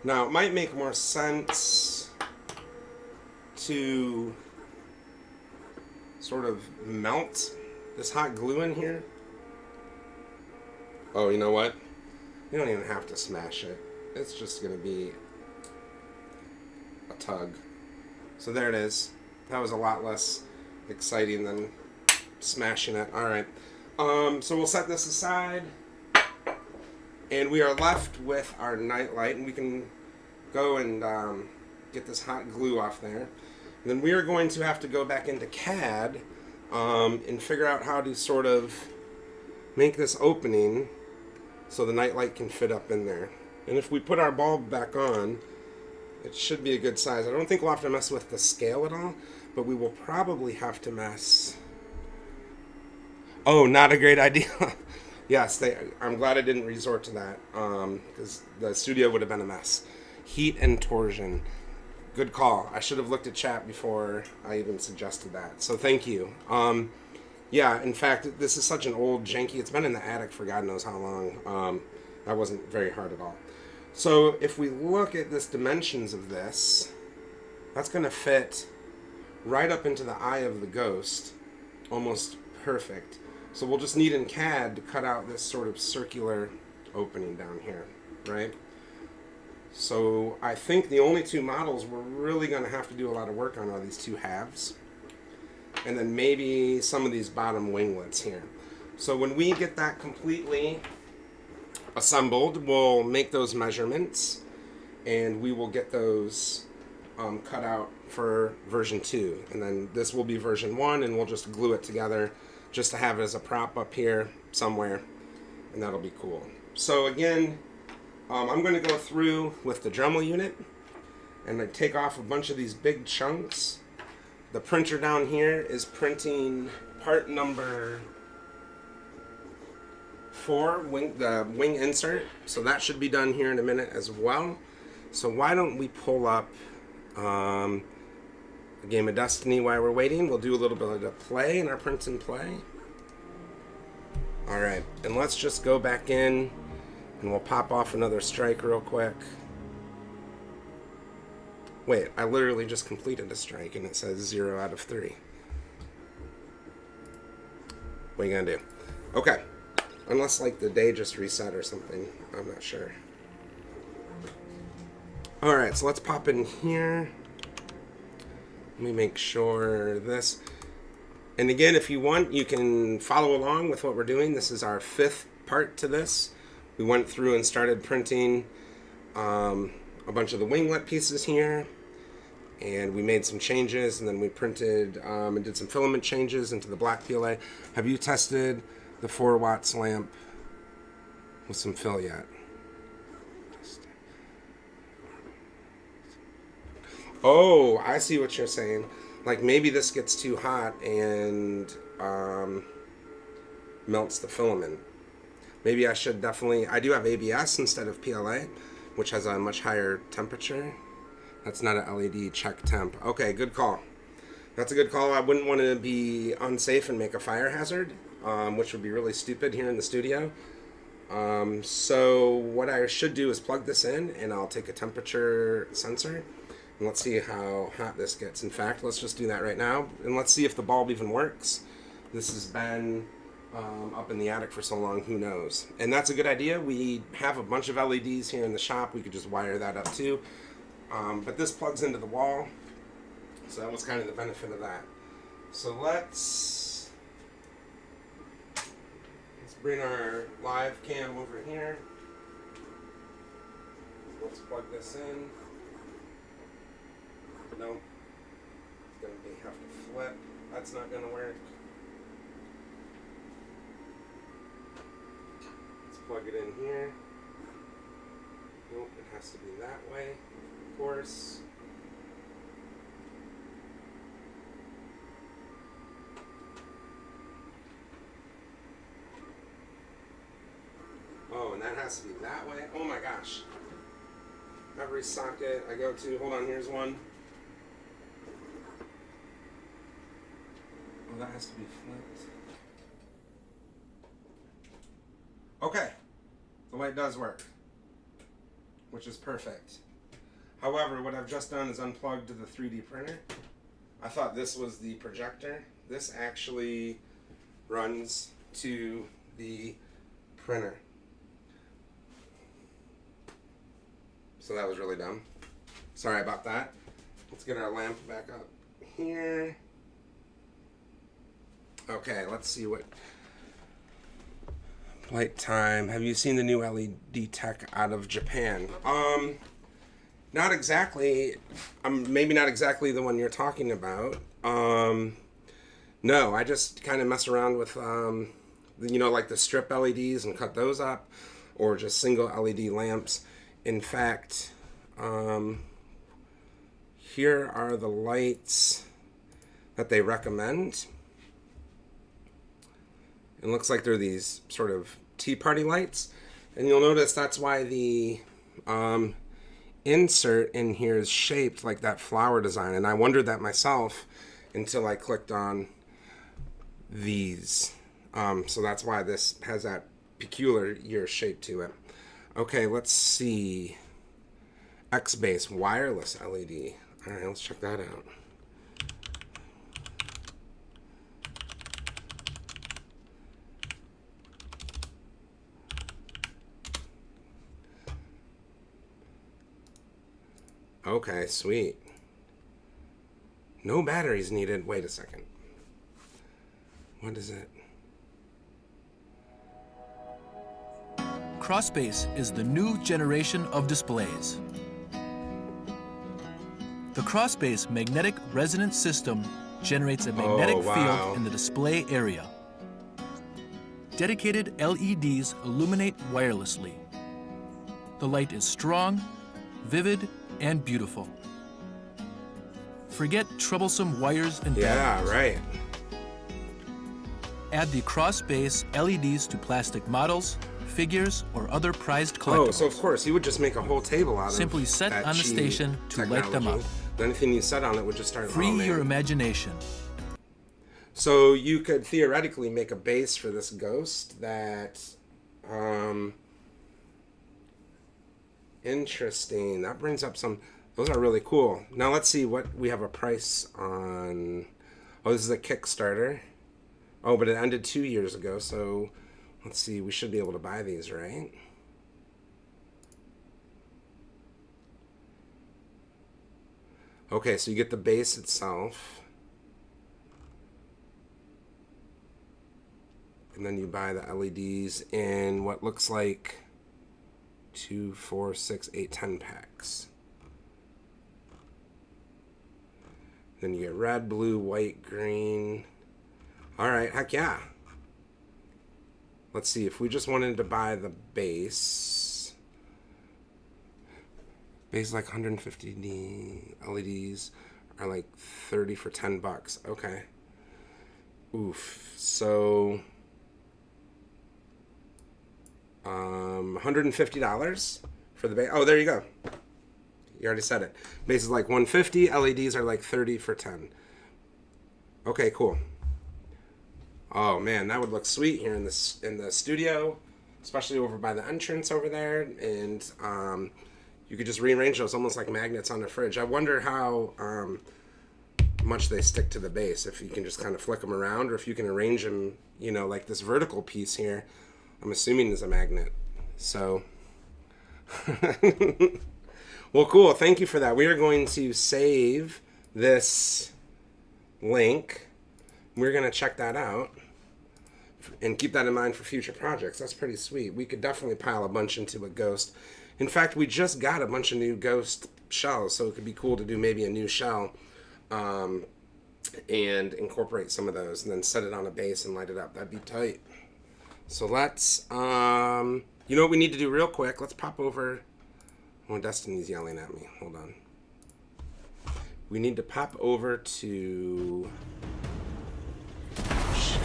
Now, it might make more sense to sort of melt this hot glue in here. Oh, you know what? You don't even have to smash it. It's just going to be a tug. So there it is. That was a lot less exciting than smashing it. Alright. So we'll set this aside. And we are left with our nightlight. And we can go and get this hot glue off there. And then we are going to have to go back into CAD and figure out how to sort of make this opening so the nightlight can fit up in there. And if we put our bulb back on, it should be a good size. I don't think we'll have to mess with the scale at all, but we will probably have to mess... Oh, not a great idea. Yes, I'm glad I didn't resort to that, because the studio would have been a mess. Heat and torsion. Good call. I should have looked at chat before I even suggested that. So thank you. Yeah, in fact, this is such an old janky. It's been in the attic for God knows how long. That wasn't very hard at all. So if we look at this dimensions of this, that's going to fit right up into the eye of the ghost. almost perfect. So we'll just need in CAD to cut out this sort of circular opening down here, right? So I think the only two models we're really going to have to do a lot of work on are these two halves. And then maybe some of these bottom winglets here. So when we get that completely assembled, we'll make those measurements and we will get those cut out for version 2. And then this will be version 1 and we'll just glue it together just to have it as a prop up here somewhere. And that'll be cool. So again, I'm going to go through with the Dremel unit and I take off a bunch of these big chunks. The printer down here is printing part number 4, the wing insert. So that should be done here in a minute as well. So why don't we pull up a game of Destiny while we're waiting. We'll do a little bit of play in our print and play. Alright, and let's just go back in and we'll pop off another strike real quick. Wait, I literally just completed a strike and it says 0 out of 3. What are you gonna do? Okay. Unless like the day just reset or something. I'm not sure. Alright, so let's pop in here. Let me make sure this. And again, if you want, you can follow along with what we're doing. This is our 5th part to this. We went through and started printing a bunch of the winglet pieces here. And we made some changes, and then we printed and did some filament changes into the black PLA. Have you tested the 4 watts lamp with some fill yet? Oh, I see what you're saying. Like maybe this gets too hot and melts the filament. Maybe I should definitely... I do have ABS instead of PLA, which has a much higher temperature. That's not an LED check temp. Okay, good call. That's a good call. I wouldn't want to be unsafe and make a fire hazard, which would be really stupid here in the studio. So what I should do is plug this in, and I'll take a temperature sensor, and let's see how hot this gets. In fact, let's just do that right now, and let's see if the bulb even works. This has been up in the attic for so long, who knows? And that's a good idea. We have a bunch of LEDs here in the shop. We could just wire that up too. But this plugs into the wall, so that was kind of the benefit of that. So let's bring our live cam over here. Let's plug this in. Nope. It's going to have to flip. That's not going to work. Let's plug it in here. Nope, it has to be that way. Of course. Oh, and that has to be that way. Oh my gosh. Every socket I go to, hold on, here's one. Oh, that has to be flipped. Okay. The light does work, which is perfect. However, what I've just done is unplugged the 3D printer. I thought this was the projector. This actually runs to the printer. So that was really dumb. Sorry about that. Let's get our lamp back up here. Okay, let's see what... Light time. Have you seen the new LED tech out of Japan? Not exactly. Maybe not exactly the one you're talking about. No, I just kind of mess around with, you know, like the strip LEDs and cut those up, or just single LED lamps. In fact, here are the lights that they recommend. It looks like they're these sort of tea party lights. And you'll notice that's why the insert in here is shaped like that flower design. And I wondered that myself until I clicked on these. So that's why this has that peculiar shape to it. Okay, let's see. X-Base wireless LED. All right, let's check that out. Okay, sweet. No batteries needed. Wait a second. What is it? Crossbase is the new generation of displays. The Crossbase magnetic resonance system generates a magnetic field in the display area. Dedicated LEDs illuminate wirelessly. The light is strong, vivid, and beautiful. Forget troublesome wires and batteries. Yeah, right. Add the Crossbase LEDs to plastic models, figures, or other prized collectibles. Oh, so of course, you would just make a whole table out of Simply set that on the cheap station to light them up. technology. Anything you set on it would just start. Free your imagination. So you could theoretically make a base for this ghost that, interesting. That brings up some, those are really cool. Now let's see what we have a price on. Oh, this is a Kickstarter. Oh, but it ended 2 years ago, so let's see, we should be able to buy these, right? Okay, so you get the base itself. And then you buy the LEDs in what looks like 2, 4, 6, 8, 10 packs. Then you get red, blue, white, green. All right, heck yeah. Let's see, if we just wanted to buy the base. Base like 150 LEDs are like 30 for $10. Okay. Oof. So $150 for the base. Oh, there you go. You already said it. Base is like 150. LEDs are like 30 for 10. Okay, cool. Oh man, that would look sweet here in the studio, especially over by the entrance over there. And you could just rearrange those almost like magnets on the fridge. I wonder how much they stick to the base. If you can just kind of flick them around, or if you can arrange them, you know, like this vertical piece here. I'm assuming is a magnet. So, well, cool. Thank you for that. We are going to save this link. We're going to check that out and keep that in mind for future projects. That's pretty sweet. We could definitely pile a bunch into a ghost. In fact, we just got a bunch of new ghost shells, so it could be cool to do maybe a new shell and incorporate some of those and then set it on a base and light it up. That'd be tight. So let's, you know what we need to do real quick? Let's pop over. Oh, Destiny's yelling at me. Hold on. We need to pop over to... Shit.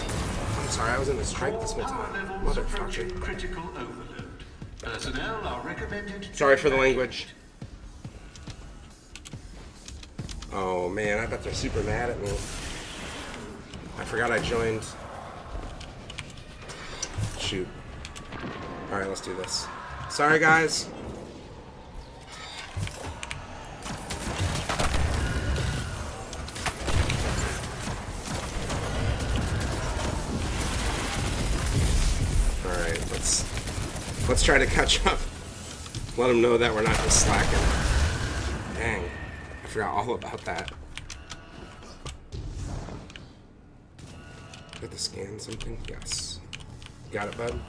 I'm sorry, I was in a strike this whole time. Motherfucker. Critical overload. Personnel are recommended. Sorry for the language. Oh man, I bet they're super mad at me. I forgot I joined. Shoot. Alright, let's do this. Sorry, guys. Alright, let's try to catch up. Let them know that we're not just slacking. Dang. I forgot all about that. Got to scan something? Yes. Got it, bud?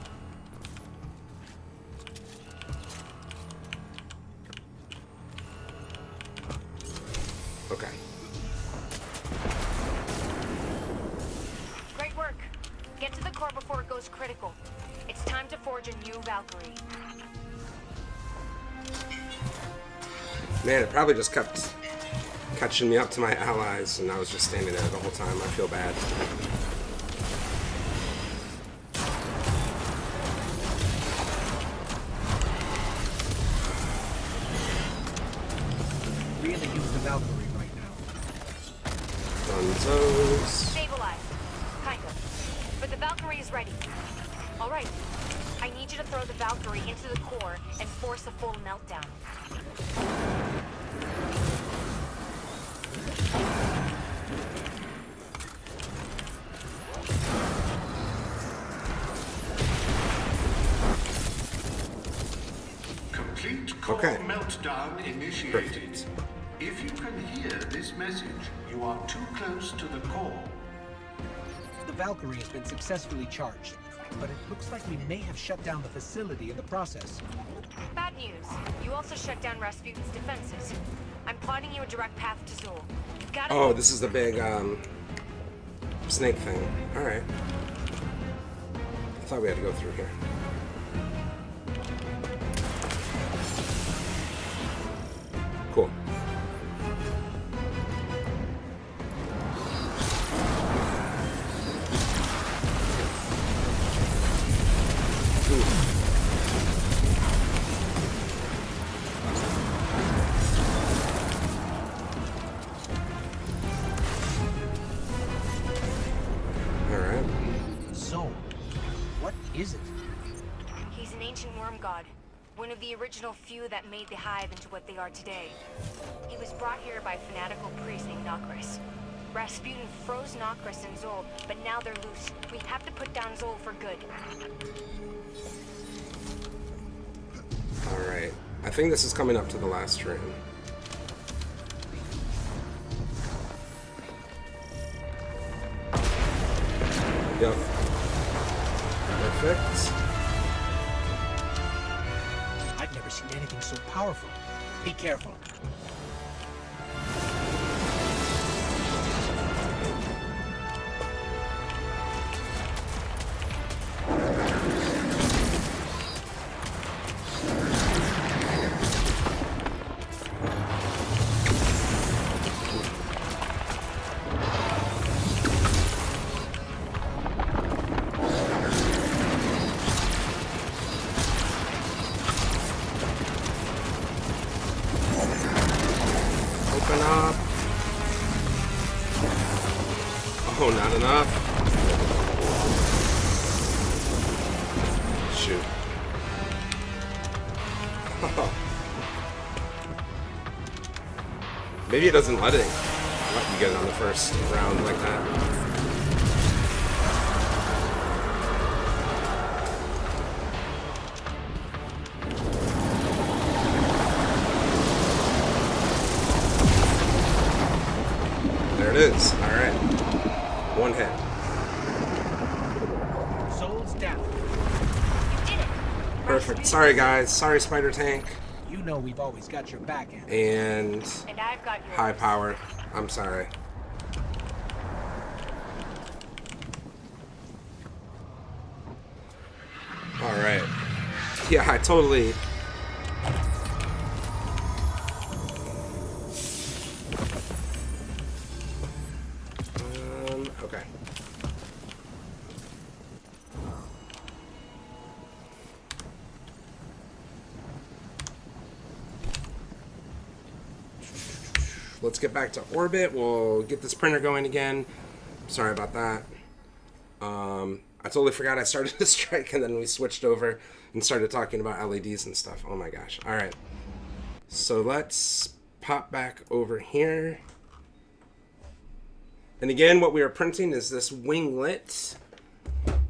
Okay. Great work. Get to the core before it goes critical. It's time to forge a new Valkyrie. Man, it probably just kept catching me up to my allies, and I was just standing there the whole time. I feel bad. Really use the Valkyrie right now. Dunzos. Stabilized. Kind of. But the Valkyrie is ready. All right. I need you to throw the Valkyrie into the core and force a full meltdown. Complete core Okay. meltdown initiated. Perfect. If you can hear this message, you are too close to the core. The Valkyrie has been successfully charged, but it looks like we may have shut down the facility in the process. Bad news. You also shut down Rasputin's defenses. I'm plotting you a direct path to Zol. You've got to... Oh, this is the big snake thing. All right. I thought we had to go through here. Cool. Is it? He's an ancient worm god. One of the original few that made the Hive into what they are today. He was brought here by a fanatical priest named Nokris. Rasputin froze Nokris and Zol, but now they're loose. We have to put down Zol for good. Alright. I think this is coming up to the last room. Yep. Perfect. I've never seen anything so powerful. Be careful. Oh, not enough. Shoot. Maybe it doesn't let you get it on the first round like that. There it is. All right. One hit. Soul's down. You did it. Perfect. Sorry, guys. Sorry, Spider Tank. You know we've always got your back, Anna. And I've got yours. high power. I'm sorry. All right. Yeah, I totally. Okay. Let's get back to orbit. We'll get this printer going again. Sorry about that. I totally forgot I started the strike and then we switched over and started talking about LEDs and stuff. Oh my gosh. All right. So let's pop back over here. And again, what we are printing is this winglet.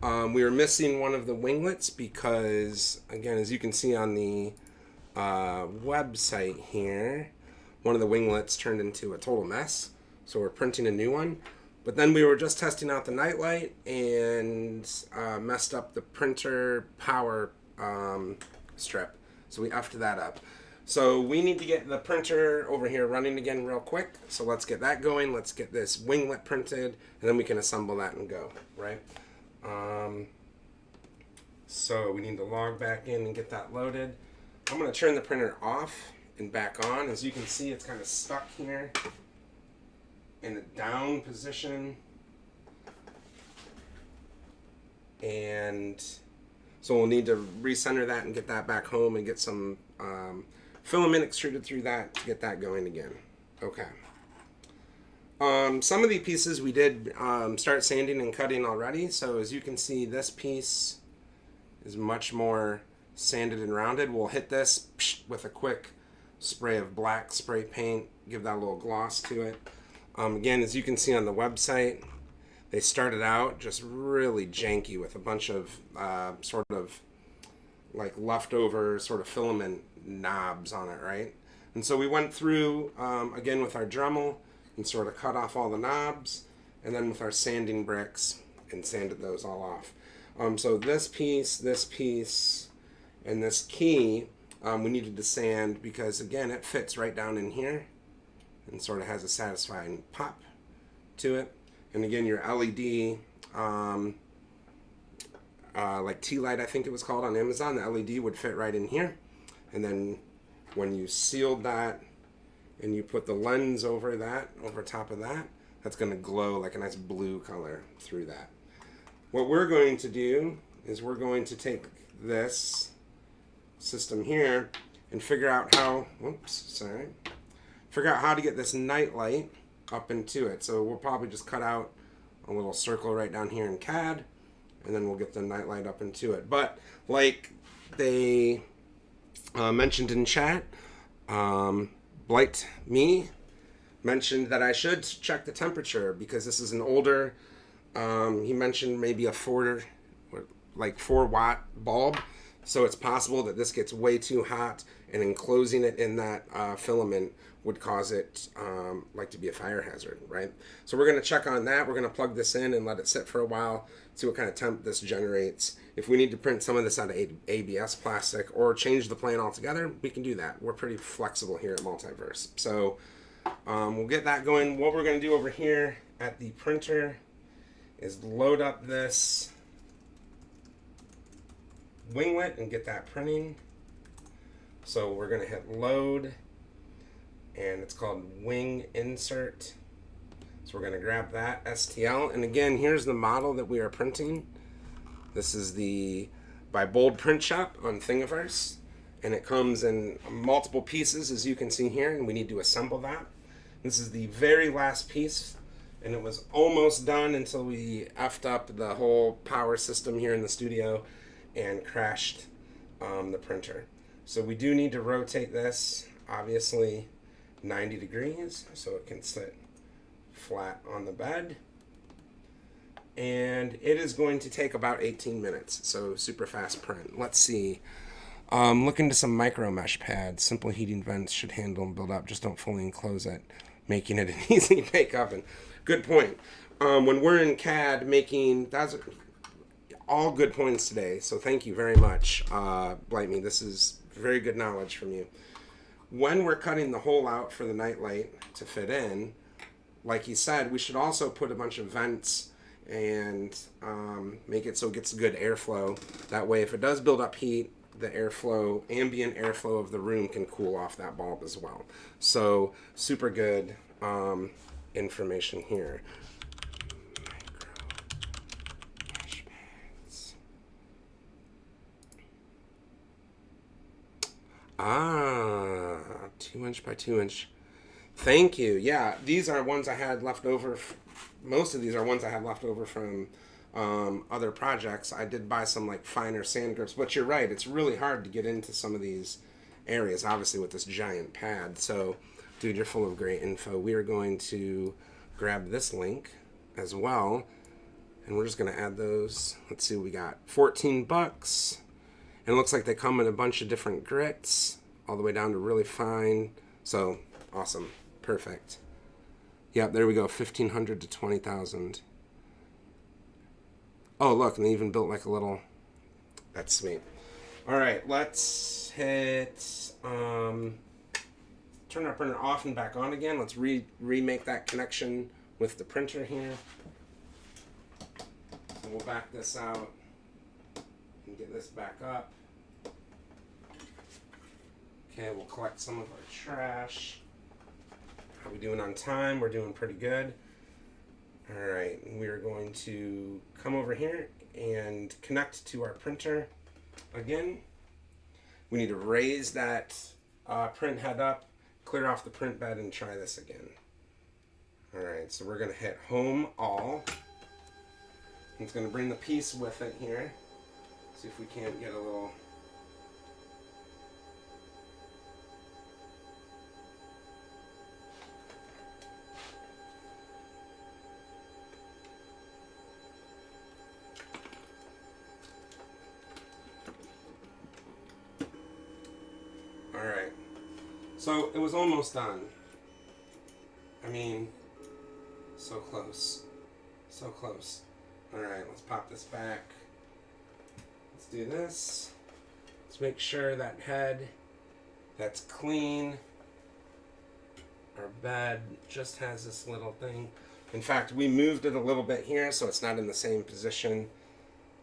We were missing one of the winglets because, again, as you can see on the website here, one of the winglets turned into a total mess. So we're printing a new one. But then we were just testing out the nightlight and messed up the printer power strip. So we effed that up. So we need to get the printer over here running again real quick. So let's get that going. Let's get this winglet printed, and then we can assemble that and go, right? So we need to log back in and get that loaded. I'm going to turn the printer off and back on. As you can see, it's kind of stuck here in the down position. And so we'll need to recenter that and get that back home and get some filament extruded through that to get that going again. Okay. Some of the pieces we did start sanding and cutting already. So as you can see, this piece is much more sanded and rounded. We'll hit this with a quick spray of black spray paint, give that a little gloss to it. Again, as you can see on the website, they started out just really janky with a bunch of sort of like leftover sort of filament knobs on it, right? And so we went through again with our Dremel and sort of cut off all the knobs, and then with our sanding bricks and sanded those all off. So this piece, and this key we needed to sand because again it fits right down in here and sort of has a satisfying pop to it. And again, your LED like T-Light, I think it was called on Amazon, the LED would fit right in here. And then when you sealed that and you put the lens over that, over top of that, that's going to glow like a nice blue color through that. What we're going to do is we're going to take this system here and figure out how, figure out how to get this night light up into it. So we'll probably just cut out a little circle right down here in CAD, and then we'll get the night light up into it. But like they mentioned in chat, Blight Me mentioned that I should check the temperature because this is an older, he mentioned maybe a 4 watt bulb. So it's possible that this gets way too hot, and enclosing it in that filament would cause it like to be a fire hazard, right? So we're going to check on that. We're going to plug this in and let it sit for a while, see what kind of temp this generates. If we need to print some of this out of ABS plastic or change the plane altogether, we can do that. We're pretty flexible here at Multiverse. So we'll get that going. What we're going to do over here at the printer is load up this winglet and get that printing. So we're going to hit load, and it's called wing insert. So we're going to grab that STL, and again, here's the model that we are printing. This is the by Bold Print Shop on Thingiverse, and it comes in multiple pieces as you can see here, and we need to assemble that. This is the very last piece, and it was almost done until we effed up the whole power system here in the studio and crashed the printer. So we do need to rotate this, obviously 90 degrees, so it can sit flat on the bed. And it is going to take about 18 minutes, so super fast print. Let's see. Look into some micro mesh pads. Simple heating vents should handle and build up. Just don't fully enclose it, making it an easy bake oven. Good point. When we're in CAD making, that's all good points today, so thank you very much, Blight Me. This is very good knowledge from you. When we're cutting the hole out for the nightlight to fit in, like he said, we should also put a bunch of vents and make it so it gets good airflow. That way, if it does build up heat, the airflow, ambient airflow of the room can cool off that bulb as well. So super good information here. Ah, 2" by 2". Thank you. Yeah, these are ones I had left over. Most of these are ones I had left over from other projects. I did buy some like finer sand grips, but you're right. It's really hard to get into some of these areas, obviously, with this giant pad. So, dude, you're full of great info. We are going to grab this link as well, and we're just going to add those. Let's see what we got. $14. And it looks like they come in a bunch of different grits, all the way down to really fine. So, awesome. Perfect. Yep, there we go. 1,500 to 20,000. Oh, look, and they even built like a little... That's sweet. All right, let's hit... turn our printer off and back on again. Let's remake that connection with the printer here. So we'll back this out and get this back up. Okay, we'll collect some of our trash. How are we doing on time? We're doing pretty good. All right, we're going to come over here and connect to our printer again. We need to raise that print head up, clear off the print bed, and try this again. All right, so we're going to hit Home All. It's going to bring the piece with it here. See if we can't get a little... Alright. So, it was almost done. I mean, so close. So close. Alright, let's pop this back. Let's do this. Let's make sure that head, that's clean. Our bed just has this little thing. In fact, we moved it a little bit here so it's not in the same position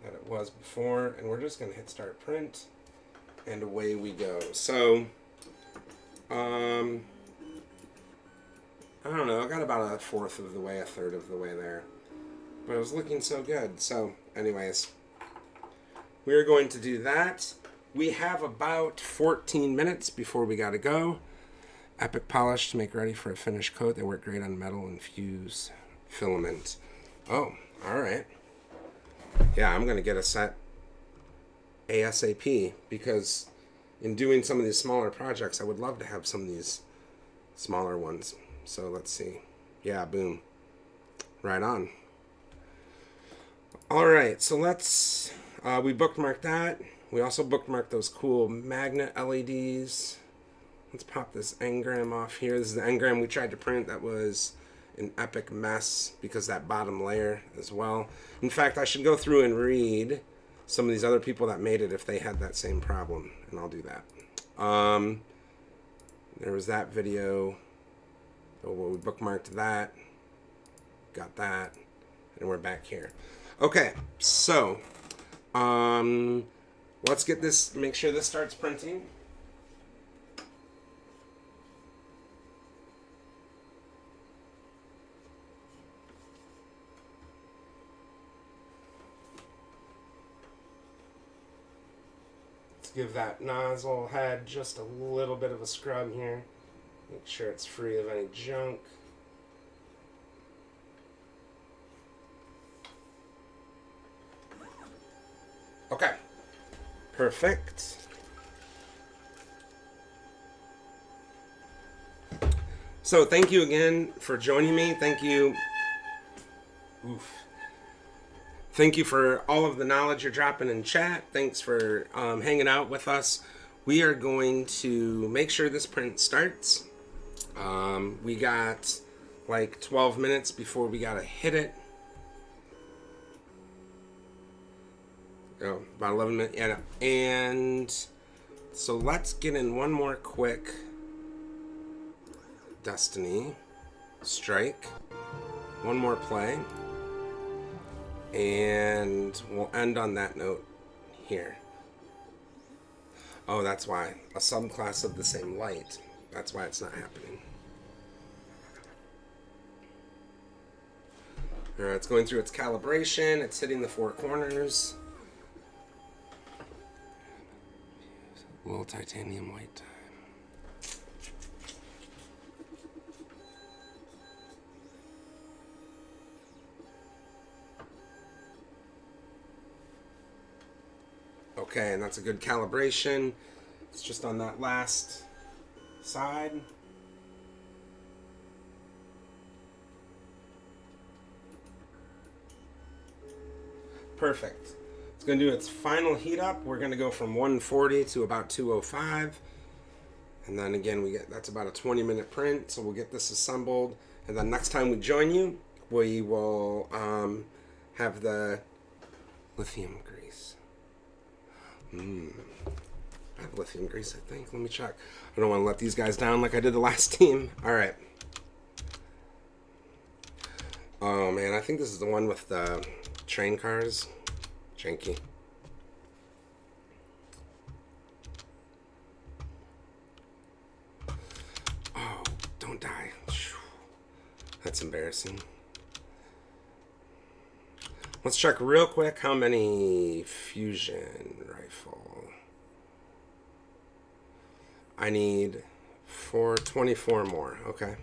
that it was before. And we're just going to hit start print. And away we go. So, I don't know. I got about a fourth of the way, a third of the way there. But it was looking so good. So, anyways, we're going to do that. We have about 14 minutes before we got to go. Epic polish to make ready for a finished coat. They work great on metal and fuse filament. Oh, all right. Yeah, I'm going to get a set ASAP because in doing some of these smaller projects, I would love to have some of these smaller ones. So let's see. Yeah, boom. Right on. All right, so let's, we bookmarked that. We also bookmarked those cool magnet LEDs. Let's pop this Engram off here. This is the Engram we tried to print. That was an epic mess because that bottom layer as well. In fact, I should go through and read some of these other people that made it if they had that same problem, and I'll do that. There was that video. Oh, well, we bookmarked that. Got that. And we're back here. Okay, so let's get this, make sure this starts printing. Give that nozzle head just a little bit of a scrub here. Make sure it's free of any junk. Okay. Perfect. So thank you again for joining me. Thank you. Oof. Thank you for all of the knowledge you're dropping in chat. Thanks for hanging out with us. We are going to make sure this print starts. We got like 12 minutes before we got to hit it. Oh, about 11 minutes. Yeah, and so let's get in one more quick Destiny strike. One more play. And we'll end on that note here. Oh, that's why. A subclass of the same light. That's why it's not happening. Alright, it's going through its calibration. It's hitting the four corners. A little titanium white time. Okay, and that's a good calibration. It's just on that last side. Perfect. It's going to do its final heat up. We're going to go from 140 to about 205. And then again, we get, that's about a 20-minute print. So we'll get this assembled. And then next time we join you, we will have the lithium grease. I have lithium grease, I think. Let me check. I don't want to let these guys down like I did the last team. All right. Oh, man. I think this is the one with the train cars. Janky. Oh, don't die. That's embarrassing. Let's check real quick how many fusion rifle. I need 24 more. Okay.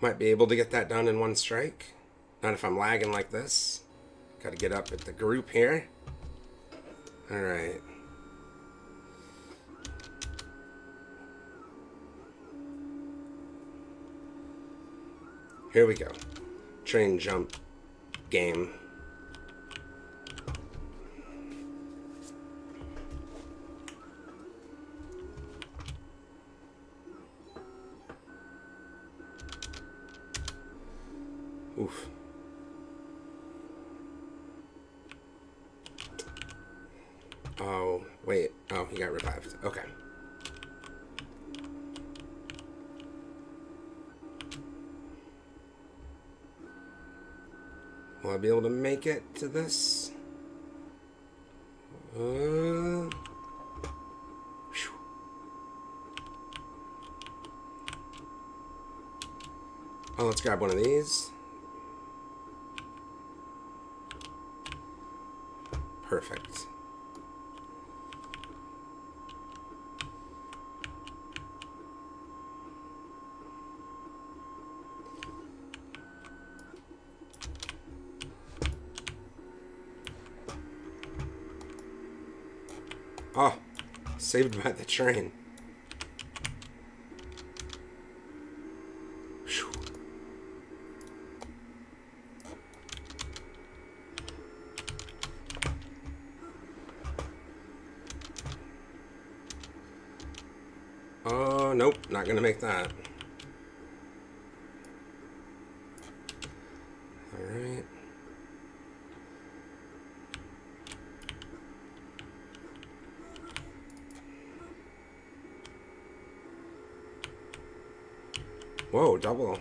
Might be able to get that done in one strike. Not if I'm lagging like this. Got to get up at the group here. All right. Here we go. Train jump game. Oof. Oh, wait. Oh, he got revived. Okay. Will I be able to make it to this? Whew. Oh, let's grab one of these. Perfect. Oh, saved by the train. Whew. Oh, nope, not gonna make that. All right. Whoa, double.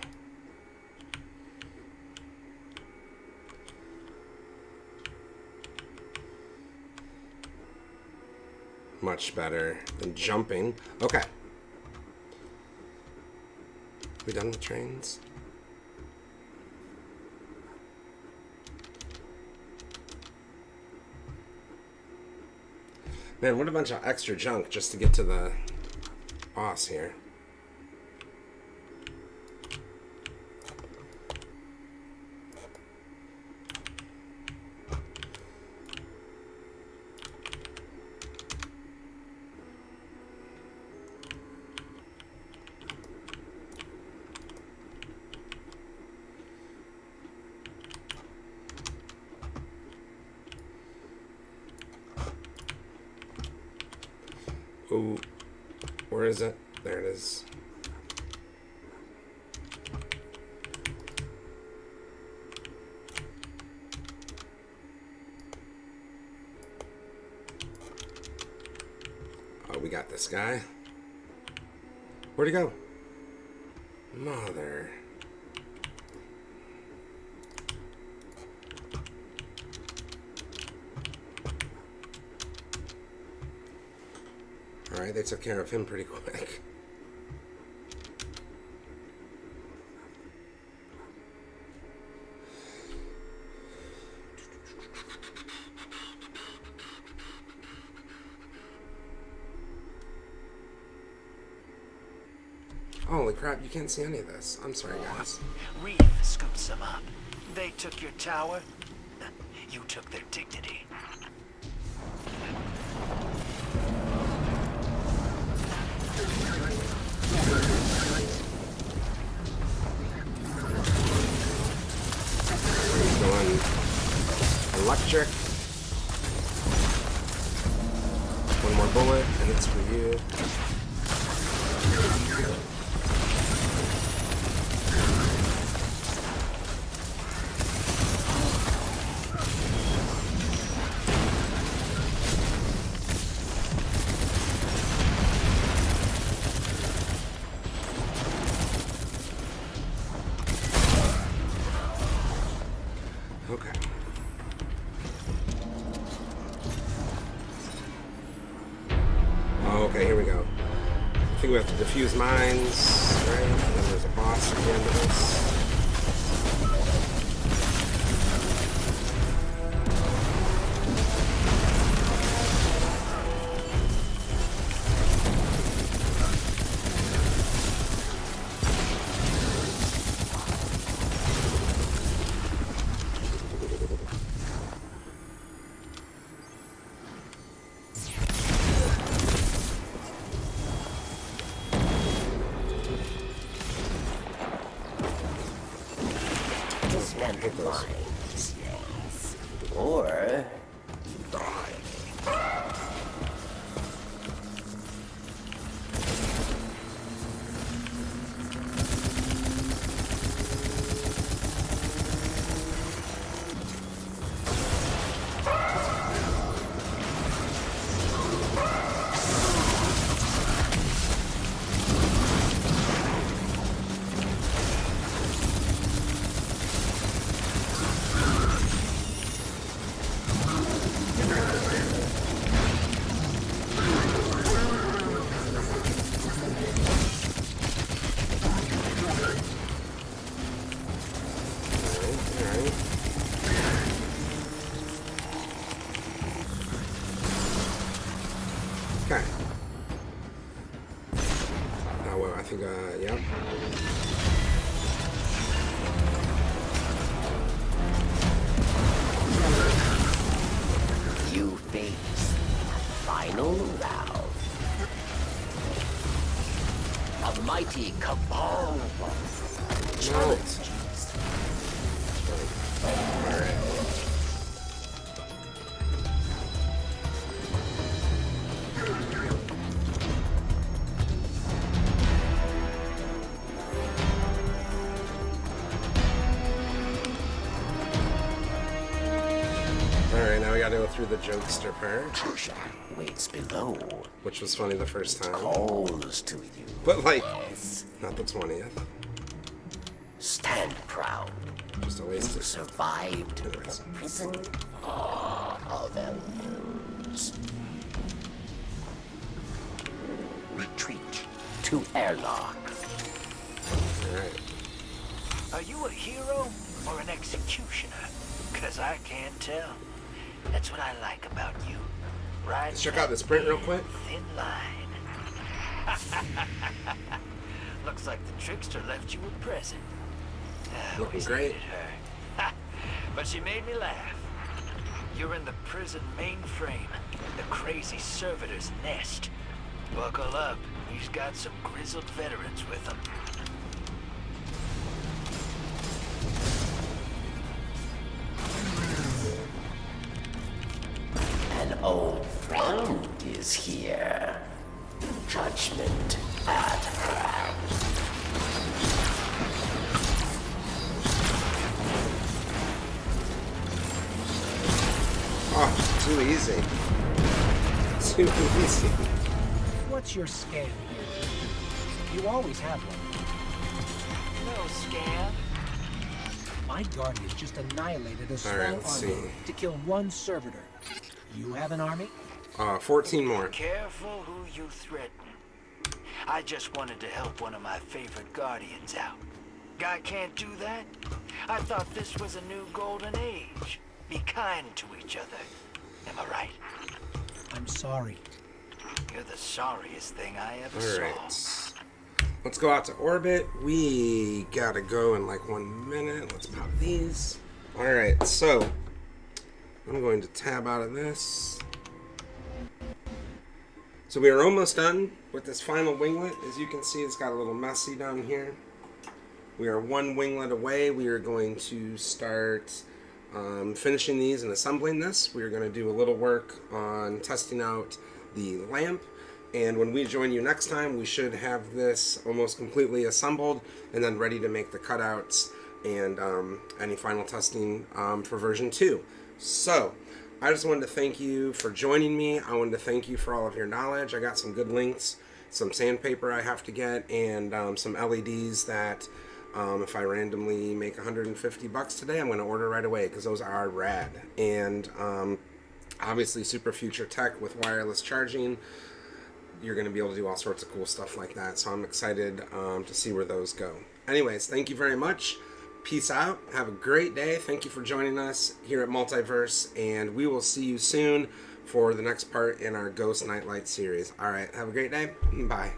Much better than jumping. Okay. We done with trains? Man, what a bunch of extra junk just to get to the boss here. Ooh, where is it? There it is. Oh, we got this guy. Where'd he go? Mother. Alright, they took care of him pretty quick. Holy crap, you can't see any of this. I'm sorry, guys. Reef scoops them up. They took your tower. You took their dignity. Going electric. One more bullet, and it's for you. Okay. Oh, okay, here we go. I think we have to defuse mines, right? And then there's a boss at the end of this. Dismembered lines, yes. Or die. Okay. Oh, well, I think, yep. You face final round. A mighty cabal challenges. Alright. Alright, now we gotta go through the jokester part, Waits below. which was funny the first time. Calls to you. But, like, Yes. not the 20th. Stand proud. Just a waste You of survived the prison of elements. Retreat to airlock. Alright. Are you a hero or an executioner? Because I can't tell. That's what I like about you. Right? Let's check out this print real quick. Thin line. Looks like the trickster left you a present. I Looking always great. hated her. But she made me laugh. You're in the prison mainframe, the crazy servitor's nest. Buckle up. He's got some grizzled veterans with him. An old friend is here. Judgment at hand. Oh, too easy. Too easy. What's your scam here? You always have one. No scam. My Guardians just annihilated a small Alright, let's army see. to kill one servitor. You have an army? 14 more. Careful who you threaten. I just wanted to help one of my favorite Guardians out. Guy can't do that? I thought this was a new golden age. Be kind to each other. Am I right? I'm sorry. You're the sorriest thing I ever saw. Alright. Let's go out to orbit. We gotta go in like 1 minute. Let's pop these. Alright, so I'm going to tab out of this. So we are almost done with this final winglet. As you can see, it's got a little messy down here. We are one winglet away. We are going to start finishing these and assembling this. We are going to do a little work on testing out the lamp. And when we join you next time, we should have this almost completely assembled and then ready to make the cutouts and any final testing for version 2. So, I just wanted to thank you for joining me. I wanted to thank you for all of your knowledge. I got some good links, some sandpaper I have to get, and some LEDs that if I randomly make $150 today, I'm going to order right away because those are rad. And obviously super future tech with wireless charging. You're going to be able to do all sorts of cool stuff like that. So I'm excited to see where those go. Anyways, thank you very much. Peace out. Have a great day. Thank you for joining us here at Multiverse. And we will see you soon for the next part in our Ghost Nightlight series. All right. Have a great day. Bye.